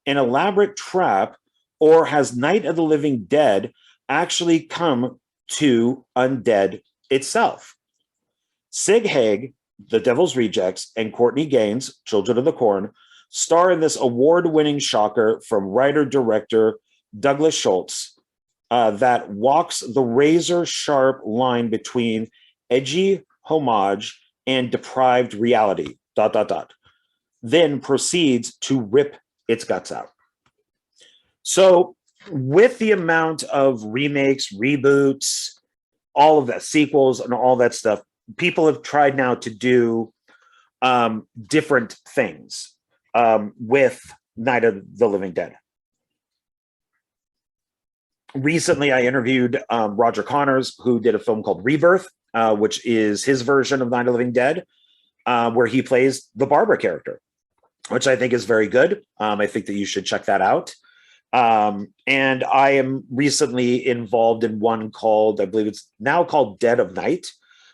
an elaborate trap, or has Night of the Living Dead actually come to undead itself? Sid Haig, The Devil's Rejects, and Courtney Gaines, Children of the Corn, star in this award-winning shocker from writer-director Douglas Schultz that walks the razor-sharp line between edgy homage and deprived reality, ... then proceeds to rip its guts out. So with the amount of remakes, reboots, all of that, sequels and all that stuff, people have tried now to do different things with Night of the Living Dead. Recently, I interviewed Roger Connors, who did a film called Rebirth, which is his version of Night of the Living Dead, where he plays the Barbara character, which I think is very good. I think that you should check that out. And I am recently involved in one called, I believe it's now called Dead of Night,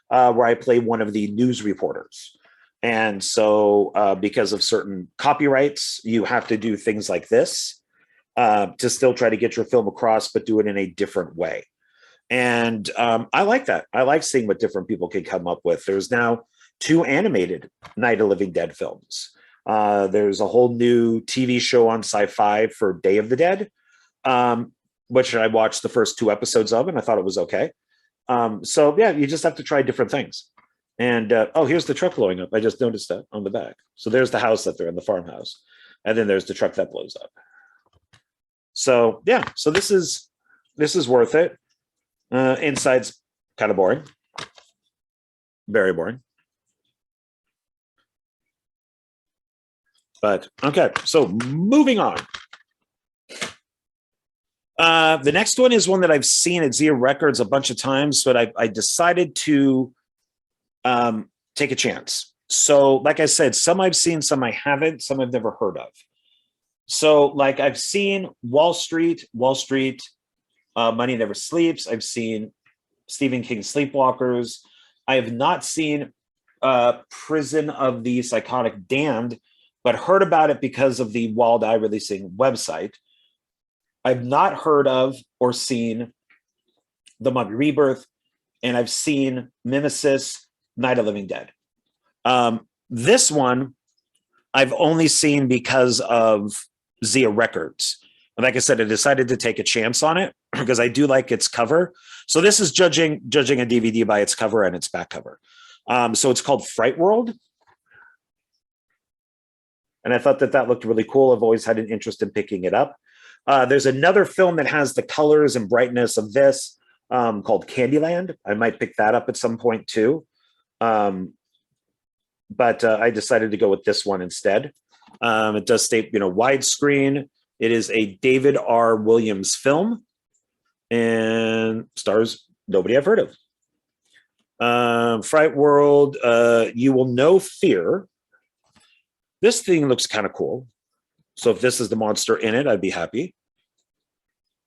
where I play one of the news reporters. And so because of certain copyrights, you have to do things like this to still try to get your film across, but do it in a different way. And I like that. I like seeing what different people can come up with. There's now 2 animated Night of the Living Dead films. There's a whole new TV show on Sci-Fi for Day of the Dead, which I watched the first 2 episodes of, and I thought it was okay. So yeah, you just have to try different things. And oh, here's the truck blowing up. I just noticed that on the back. So there's the house that they're in, the farmhouse. And then there's the truck that blows up. So yeah, so this is worth it. Inside's kind of boring, very boring. But okay, so moving on. The next one is one that I've seen at Zia Records a bunch of times, but I decided to take a chance. So, like I said, some I've seen, some I haven't, some I've never heard of. So, like I've seen Wall Street, Money Never Sleeps. I've seen Stephen King's Sleepwalkers. I have not seen Prison of the Psychotic Damned, but heard about it because of the Wild Eye releasing website. I've not heard of or seen The Mummy Rebirth, and I've seen Mimesis, Night of Living Dead. This one I've only seen because of Zia Records. And like I said, I decided to take a chance on it because I do like its cover. So this is judging a DVD by its cover and its back cover. So it's called Fright World. And I thought that looked really cool. I've always had an interest in picking it up. There's another film that has the colors and brightness of this called Candyland. I might pick that up at some point too. But I decided to go with this one instead. It does state, widescreen. It is a David R. Williams film and stars nobody I've heard of. Fright World, You Will Know Fear. This thing looks kind of cool. So if this is the monster in it, I'd be happy.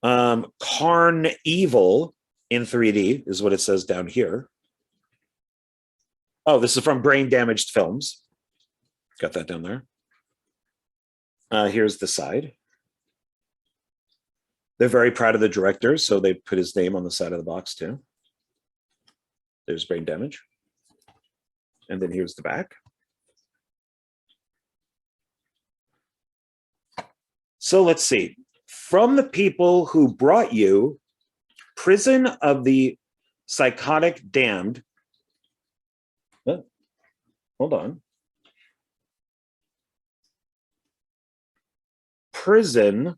Carn Evil in 3D is what it says down here. Oh, this is from Brain Damaged Films. Got that down there. Here's the side. They're very proud of the director, so they put his name on the side of the box too. There's Brain Damage. And then here's the back. So let's see. From the people who brought you Prison of the Psychotic Damned. Oh, hold on. Prison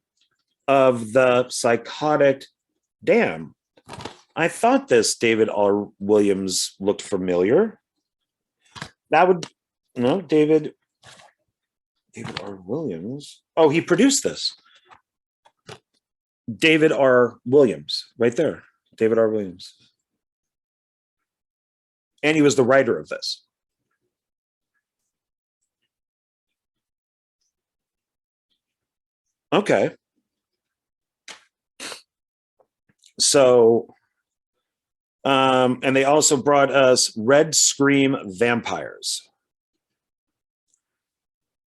of the Psychotic Damned. I thought this David R. Williams looked familiar. That would, no, David R. Williams. Oh, he produced this. David R. Williams, right there. David R. Williams. And he was the writer of this. Okay. So, and they also brought us Red Scream Vampires.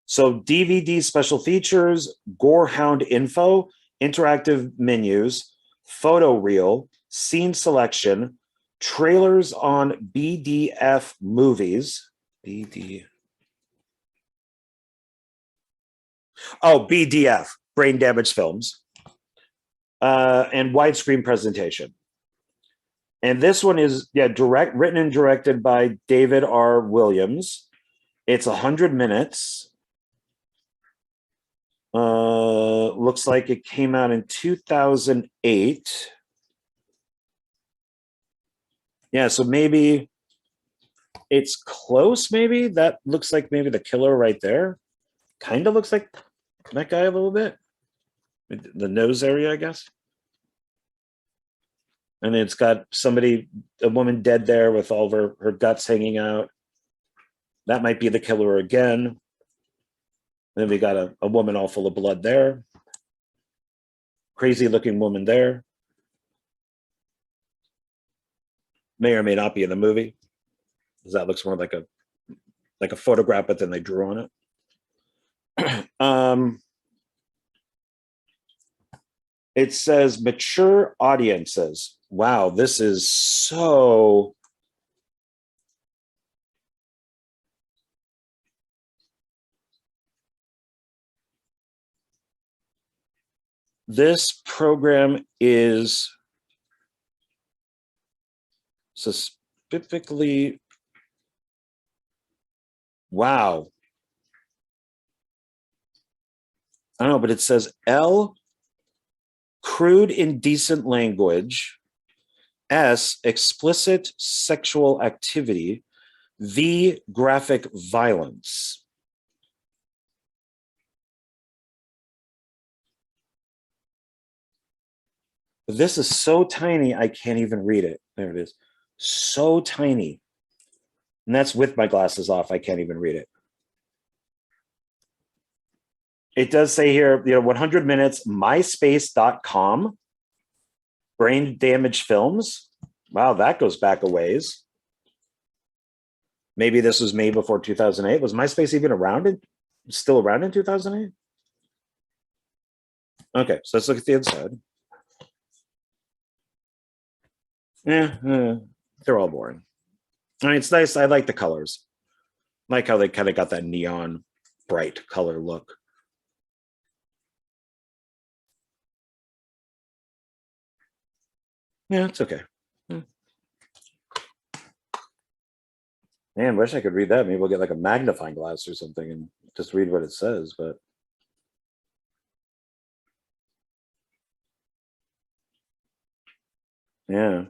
So DVD special features, Gorehound info, interactive menus, photo reel, scene selection, trailers on BDF movies. BDF, Brain Damaged Films, and widescreen presentation. And this one is written and directed by David R. Williams. It's 100 minutes. Looks like it came out in 2008. Yeah, so maybe it's close. Maybe that looks like maybe the killer right there. Kind of looks like that guy a little bit. The nose area, I guess. And it's got a woman dead there with all of her guts hanging out. That might be the killer again. Then we got a woman all full of blood there. Crazy looking woman there. May or may not be in the movie, because that looks more like a photograph, but then they drew on it. It says mature audiences. Wow, this is so. This program is specifically, wow. I don't know, but it says crude, indecent language. S, explicit sexual activity. V, graphic violence. This is so tiny, I can't even read it. There it is. So tiny. And that's with my glasses off. I can't even read it. It does say here, 100 minutes, myspace.com, brain damage films. Wow, that goes back a ways. Maybe this was made before 2008. Was MySpace even around? Still around in 2008? Okay, so let's look at the inside. Yeah, they're all boring. I mean, it's nice. I like the colors. I like how they kind of got that neon bright color look. Yeah, it's okay. Man, wish I could read that. Maybe we'll get like a magnifying glass or something and just read what it says, but yeah.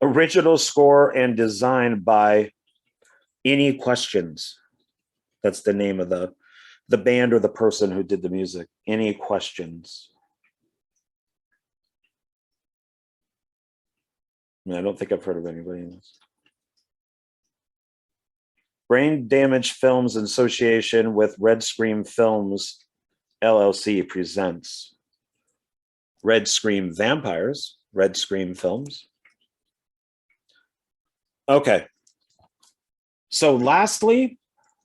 Original score and design by Any Questions. That's the name of the band or the person who did the music. Any Questions. I don't think I've heard of anybody else. Brain Damage Films in association with Red Scream Films LLC presents Red Scream Vampires, Red Scream Films. Okay. So lastly,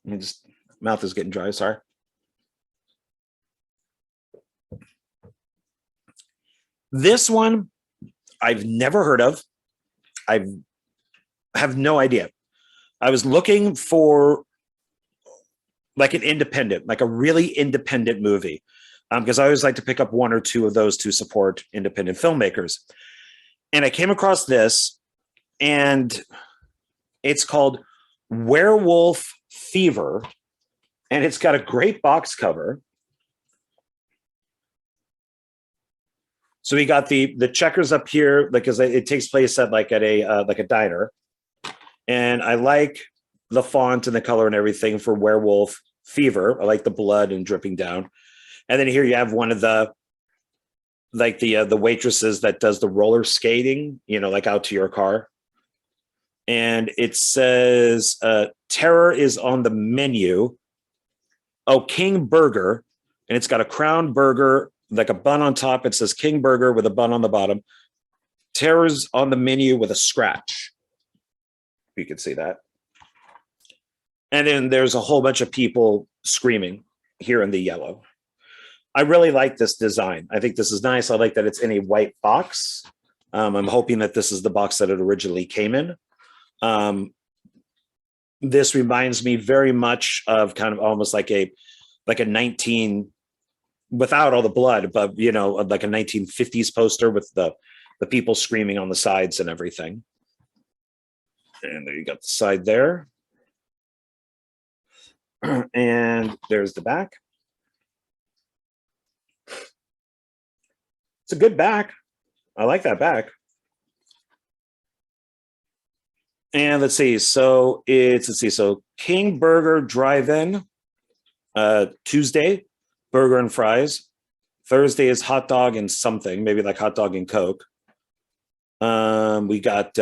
let me just, mouth is getting dry, sorry. This one I've never heard of. I have no idea. I was looking for like an independent, like a really independent movie, because I always like to pick up one or two of those to support independent filmmakers. And I came across this, and it's called Werewolf Fever, and it's got a great box cover. So we got the checkers up here, because it takes place at like a diner, and I like the font and the color and everything for Werewolf Fever. I like the blood and dripping down, and then here you have one of the waitresses that does the roller skating, like out to your car, and it says terror is on the menu. Oh, King Burger, and it's got a crown burger, like a bun on top. It says King Burger with a bun on the bottom. Terror's on the menu with a scratch. You can see that. And then there's a whole bunch of people screaming here in the yellow. I really like this design. I think this is nice. I like that it's in a white box. I'm hoping that this is the box that it originally came in. This reminds me very much of kind of almost like a 19, without all the blood, but like a 1950s poster with the people screaming on the sides and everything. And there you got the side there. And there's the back. It's a good back. I like that back. And let's see. So So King Burger Drive-In, Tuesday, burger and fries. Thursday is hot dog and something, maybe like hot dog and Coke. We got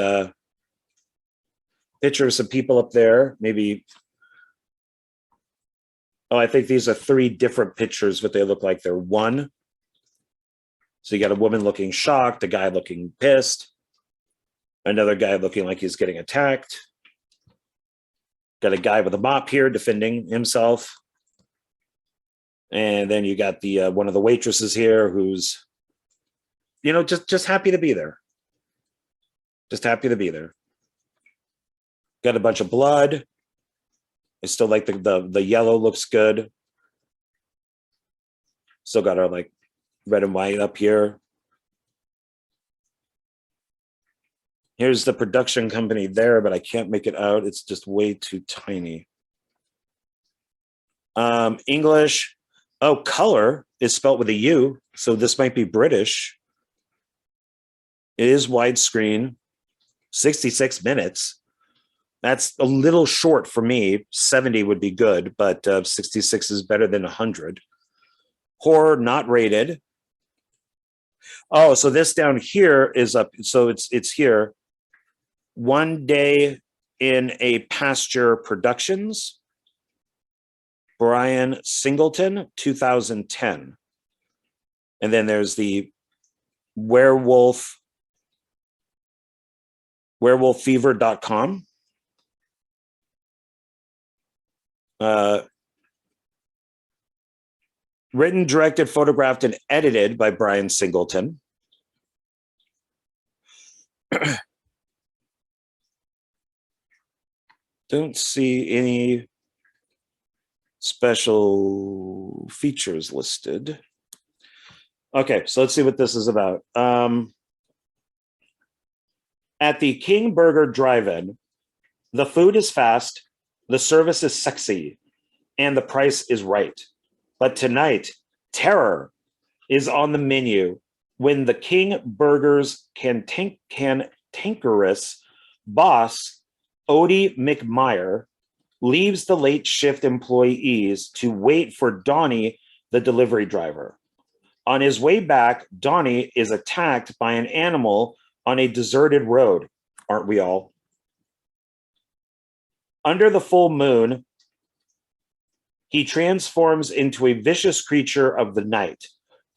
pictures of people up there, maybe. Oh, I think these are 3 different pictures, but they look like they're one. So you got a woman looking shocked, a guy looking pissed, another guy looking like he's getting attacked. Got a guy with a mop here defending himself. And then you got the one of the waitresses here who's, just happy to be there. Just happy to be there. Got a bunch of blood. I still like the yellow looks good. Still got our like red and white up here. Here's the production company there, but I can't make it out. It's just way too tiny. English. Oh, color. is spelled with a U, so this might be British. It is widescreen, 66 minutes. That's a little short for me. 70 would be good, but 66 is better than 100. Horror not rated. Oh, so this down here is up. So it's here. One Day in a Pasture Productions. Brian Singleton, 2010. And then there's the werewolffever.com. Written, directed, photographed, and edited by Brian Singleton. Don't see any special features listed. Okay, so let's see what this is about. At the King Burger Drive-In, the food is fast, the service is sexy, and the price is right. But tonight, terror is on the menu when the King Burger's cantankerous boss, Odie McMeyer, leaves the late shift employees to wait for Donnie, the delivery driver. On his way back, Donnie is attacked by an animal on a deserted road. Aren't we all? Under the full moon, he transforms into a vicious creature of the night,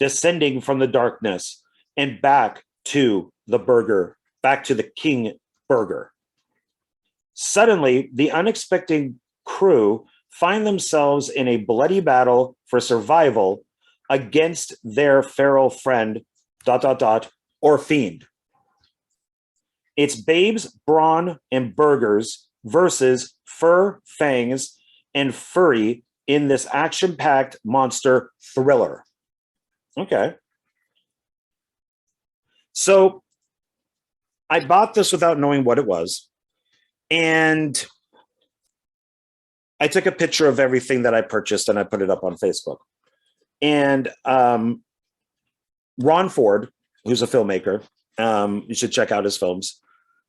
descending from the darkness and back to the King Burger. Suddenly, the unexpected crew find themselves in a bloody battle for survival against their feral friend, ... or fiend. It's Babes, Brawn, and Burgers versus Fur, Fangs, and Furry in this action-packed monster thriller. Okay. So I bought this without knowing what it was. And I took a picture of everything that I purchased and I put it up on Facebook. And Ron Ford, who's a filmmaker, you should check out his films,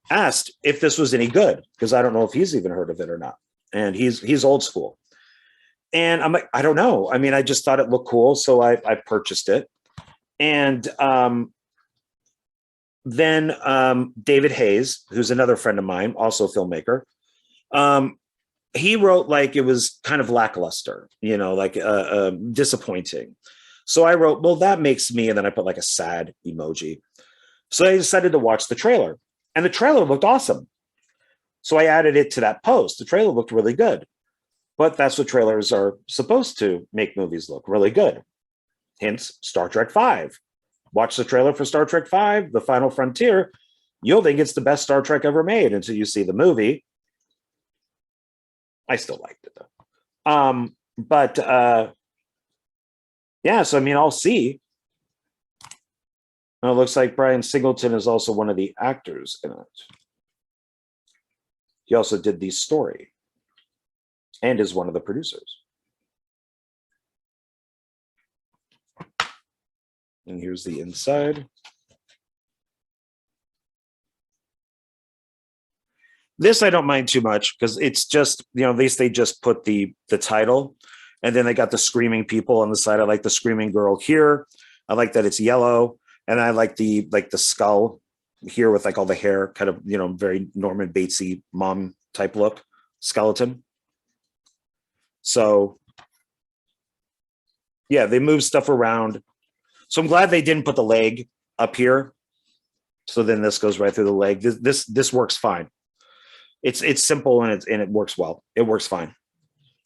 asked if this was any good, because I don't know if he's even heard of it or not. And he's old school. And I'm like, I don't know. I mean, I just thought it looked cool, so I purchased it. And then David Hayes, who's another friend of mine, also a filmmaker, he wrote like it was kind of lackluster, like disappointing. So I wrote, well, that makes me, and then I put like a sad emoji. So I decided to watch the trailer, and the trailer looked awesome. So I added it to that post. The trailer looked really good, but that's what trailers are supposed to make movies look really good. Hence, Star Trek V. Watch the trailer for Star Trek V, The Final Frontier. You'll think it's the best Star Trek ever made until you see the movie. I still liked it though. Yeah, so I mean, I'll see. It looks like Brian Singleton is also one of the actors in it. He also did the story and is one of the producers. And here's the inside. This I don't mind too much because it's just, at least they just put the title, and then they got the screaming people on the side. I like the screaming girl here. I like that it's yellow, and I like the skull here with like all the hair, kind of, very Norman Batesy mom type look skeleton. So yeah, they move stuff around. So I'm glad they didn't put the leg up here. So then this goes right through the leg. This works fine. It's simple and it works well. It works fine.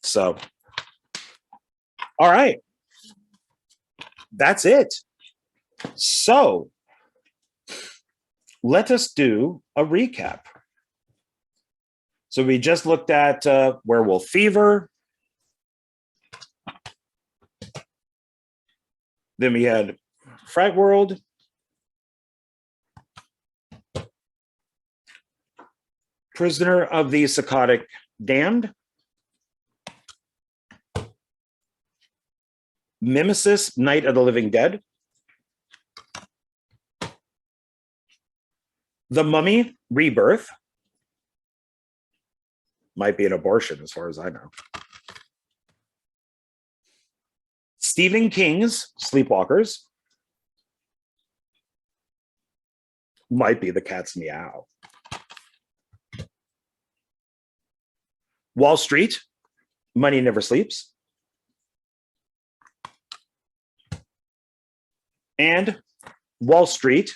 So, all right, that's it. So let us do a recap. So we just looked at Werewolf Fever. Then we had Fright World. Prisoner of the Psychotic Damned. Mimesis, Night of the Living Dead. The Mummy Rebirth. Might be an abortion as far as I know. Stephen King's Sleepwalkers. Might be the cat's meow. Wall Street, Money Never Sleeps. And Wall Street,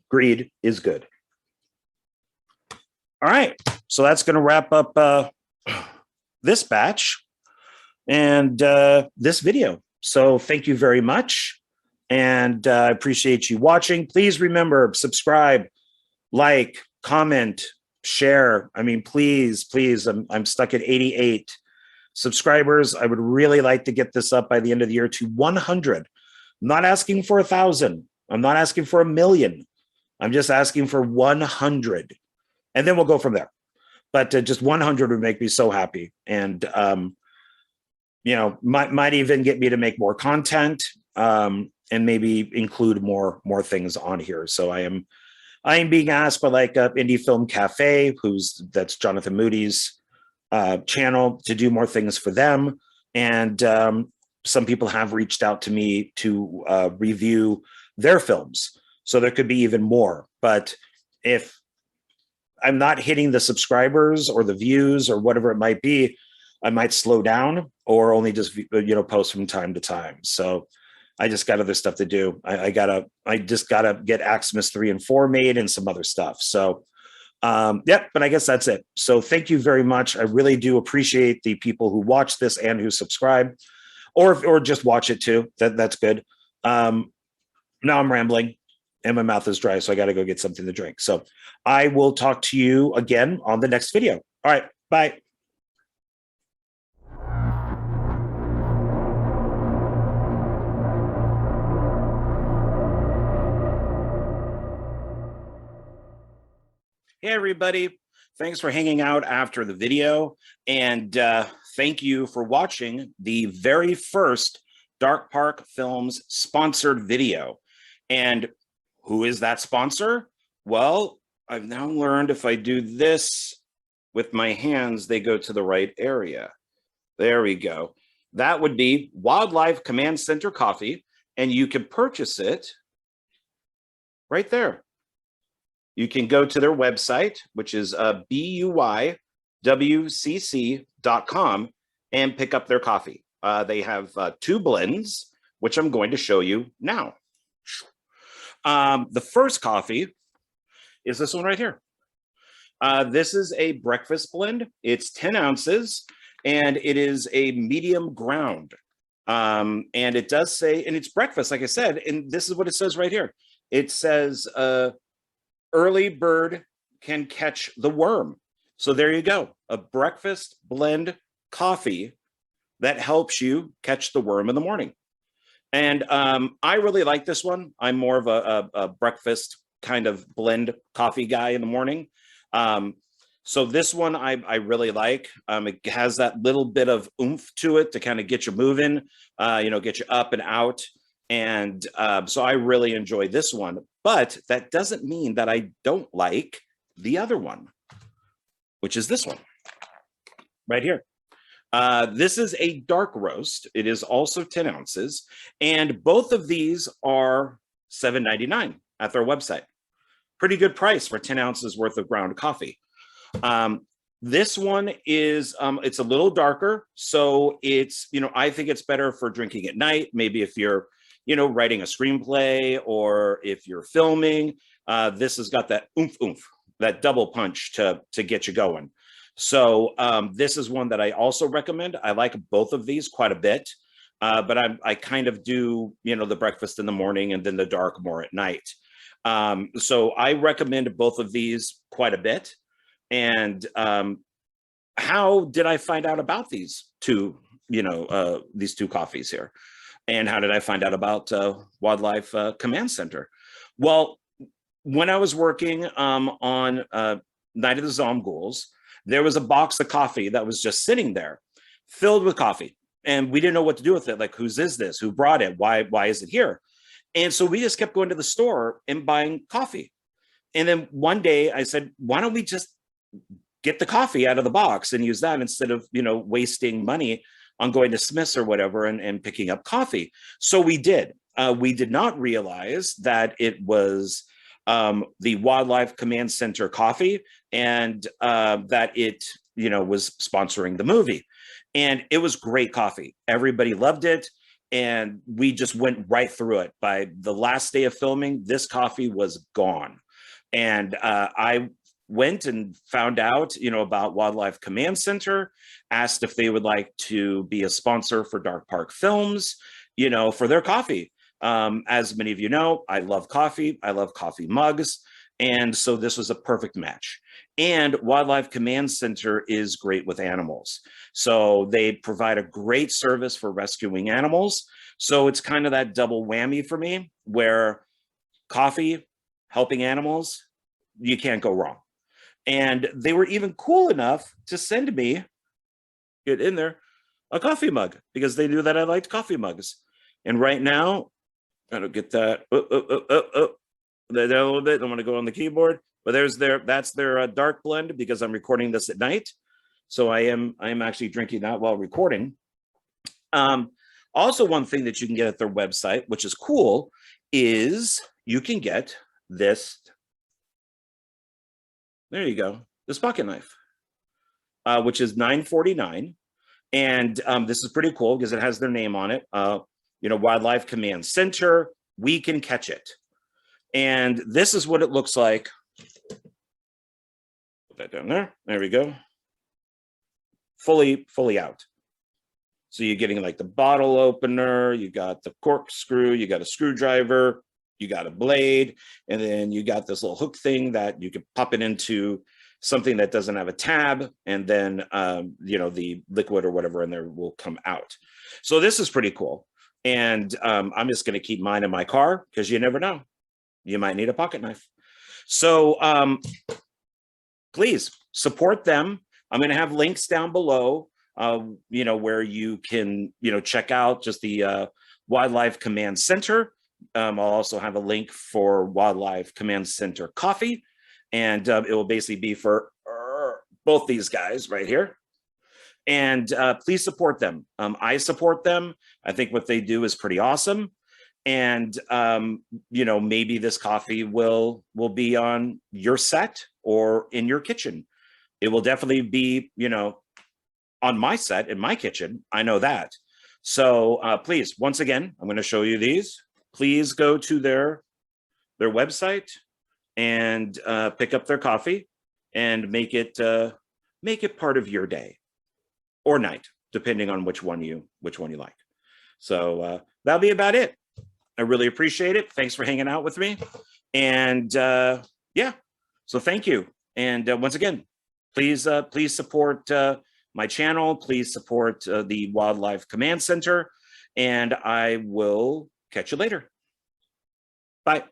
Greed is Good. All right, so that's going to wrap up this batch and this video. So thank you very much, and I appreciate you watching. Please remember, subscribe, like, comment, share. I mean, please, I'm stuck at 88 subscribers. I would really like to get this up by the end of the year to 100. I'm not asking for 1,000. I'm not asking for 1,000,000. I'm just asking for 100. And then we'll go from there. But just 100 would make me so happy. And, you know, might even get me to make more content and maybe include more things on here. So I am being asked by like Indie Film Cafe, that's Jonathan Moody's channel, to do more things for them. And some people have reached out to me to review their films. So there could be even more. But if I'm not hitting the subscribers or the views or whatever it might be, I might slow down or only just, you know, post from time to time. So I just got other stuff to do. I just gotta get Axmus 3 and 4 made and some other stuff. So yep, but I guess that's it. So thank you very much. I really do appreciate the people who watch this and who subscribe, or just watch it too. That's good. Now I'm rambling and my mouth is dry, so I got to go get something to drink. So I will talk to you again on the next video. All right, bye. Hey, everybody. Thanks for hanging out after the video. And thank you for watching the very first Dark Park Films sponsored video. And who is that sponsor? Well, I've now learned if I do this with my hands, they go to the right area. There we go. That would be Wildlife Command Center Coffee, and you can purchase it right there. You can go to their website, which is buyWCC.com, and pick up their coffee. They have 2 blends, which I'm going to show you now. The first coffee is this one right here. This is a breakfast blend. It's 10 ounces, and it is a medium ground. And it does say, and it's breakfast, like I said, and this is what it says right here. It says, early bird can catch the worm. So there you go, a breakfast blend coffee that helps you catch the worm in the morning. And I really like this one. I'm more of a breakfast kind of blend coffee guy in the morning. So this one I really like. It has that little bit of oomph to it to kind of get you moving, you know, get you up and out. And so I really enjoy this one. But that doesn't mean that I don't like the other one, which is this one right here. This is a dark roast. It is also 10 ounces. And both of these are $7.99 at their website. Pretty good price for 10 ounces worth of ground coffee. This one is, it's a little darker. So it's, you know, I think it's better for drinking at night. Maybe if you're, you know, writing a screenplay or if you're filming, this has got that oomph, that double punch to get you going. So this is one that I also recommend. I like both of these quite a bit, but I kind of do, you know, the breakfast in the morning and then the dark more at night. So I recommend both of these quite a bit. And how did I find out about these two, you know, these 2 coffees here? And how did I find out about Wildlife Command Center? Well, when I was working on Night of the Zomghouls, there was a box of coffee that was just sitting there, filled with coffee. and we didn't know what to do with it. Like, whose is this? Who brought it? Why is it here? And so we just kept going to the store and buying coffee. And then one day I said, why don't we just get the coffee out of the box and use that instead of, wasting money on going to Smith's or whatever and picking up coffee. So we did. We did not realize that it was the Wildlife Command Center coffee, and that it, was sponsoring the movie. And it was great coffee. Everybody loved it. And we just went right through it. By the last day of filming, this coffee was gone. And I went and found out, about Wildlife Command Center, asked if they would like to be a sponsor for Dark Park Films, for their coffee. As many of you know, I love coffee. I love coffee mugs. And so this was a perfect match. And Wildlife Command Center is great with animals. So they provide a great service for rescuing animals. So it's kind of that double whammy for me, where coffee, helping animals, you can't go wrong. And they were even cool enough to send me, get in there, a coffee mug, because they knew that I liked coffee mugs. And right now, I don't get that. That a little bit. I'm going to go on the keyboard, but that's their dark blend, because I'm recording this at night. So I am actually drinking that while recording. Also, one thing that you can get at their website, which is cool, is you can get this. There you go. This pocket knife, which is $9.49. And this is pretty cool because it has their name on it. Wildlife Command Center, we can catch it. And this is what it looks like. Put that down there. There we go. Fully out. So you're getting like the bottle opener, you got the corkscrew, you got a screwdriver, you got a blade, and then you got this little hook thing that you can pop it into something that doesn't have a tab, and then the liquid or whatever in there will come out. So this is pretty cool. And I'm just going to keep mine in my car, because you never know. You might need a pocket knife. So please support them. I'm going to have links down below, where you can, check out just the Wildlife Command Center. I'll also have a link for Wildlife Command Center coffee. And it will basically be for both these guys right here. And please support them. I support them. I think what they do is pretty awesome. And, maybe this coffee will be on your set or in your kitchen. It will definitely be, on my set, in my kitchen. I know that. So please, once again, I'm going to show you these. Please go to their website and pick up their coffee and make it part of your day or night, depending on which one you like. So that'll be about it. I really appreciate it. Thanks for hanging out with me. And yeah, so thank you. And once again, please support my channel. Please support the Wildlife Command Center. And I will catch you later. Bye.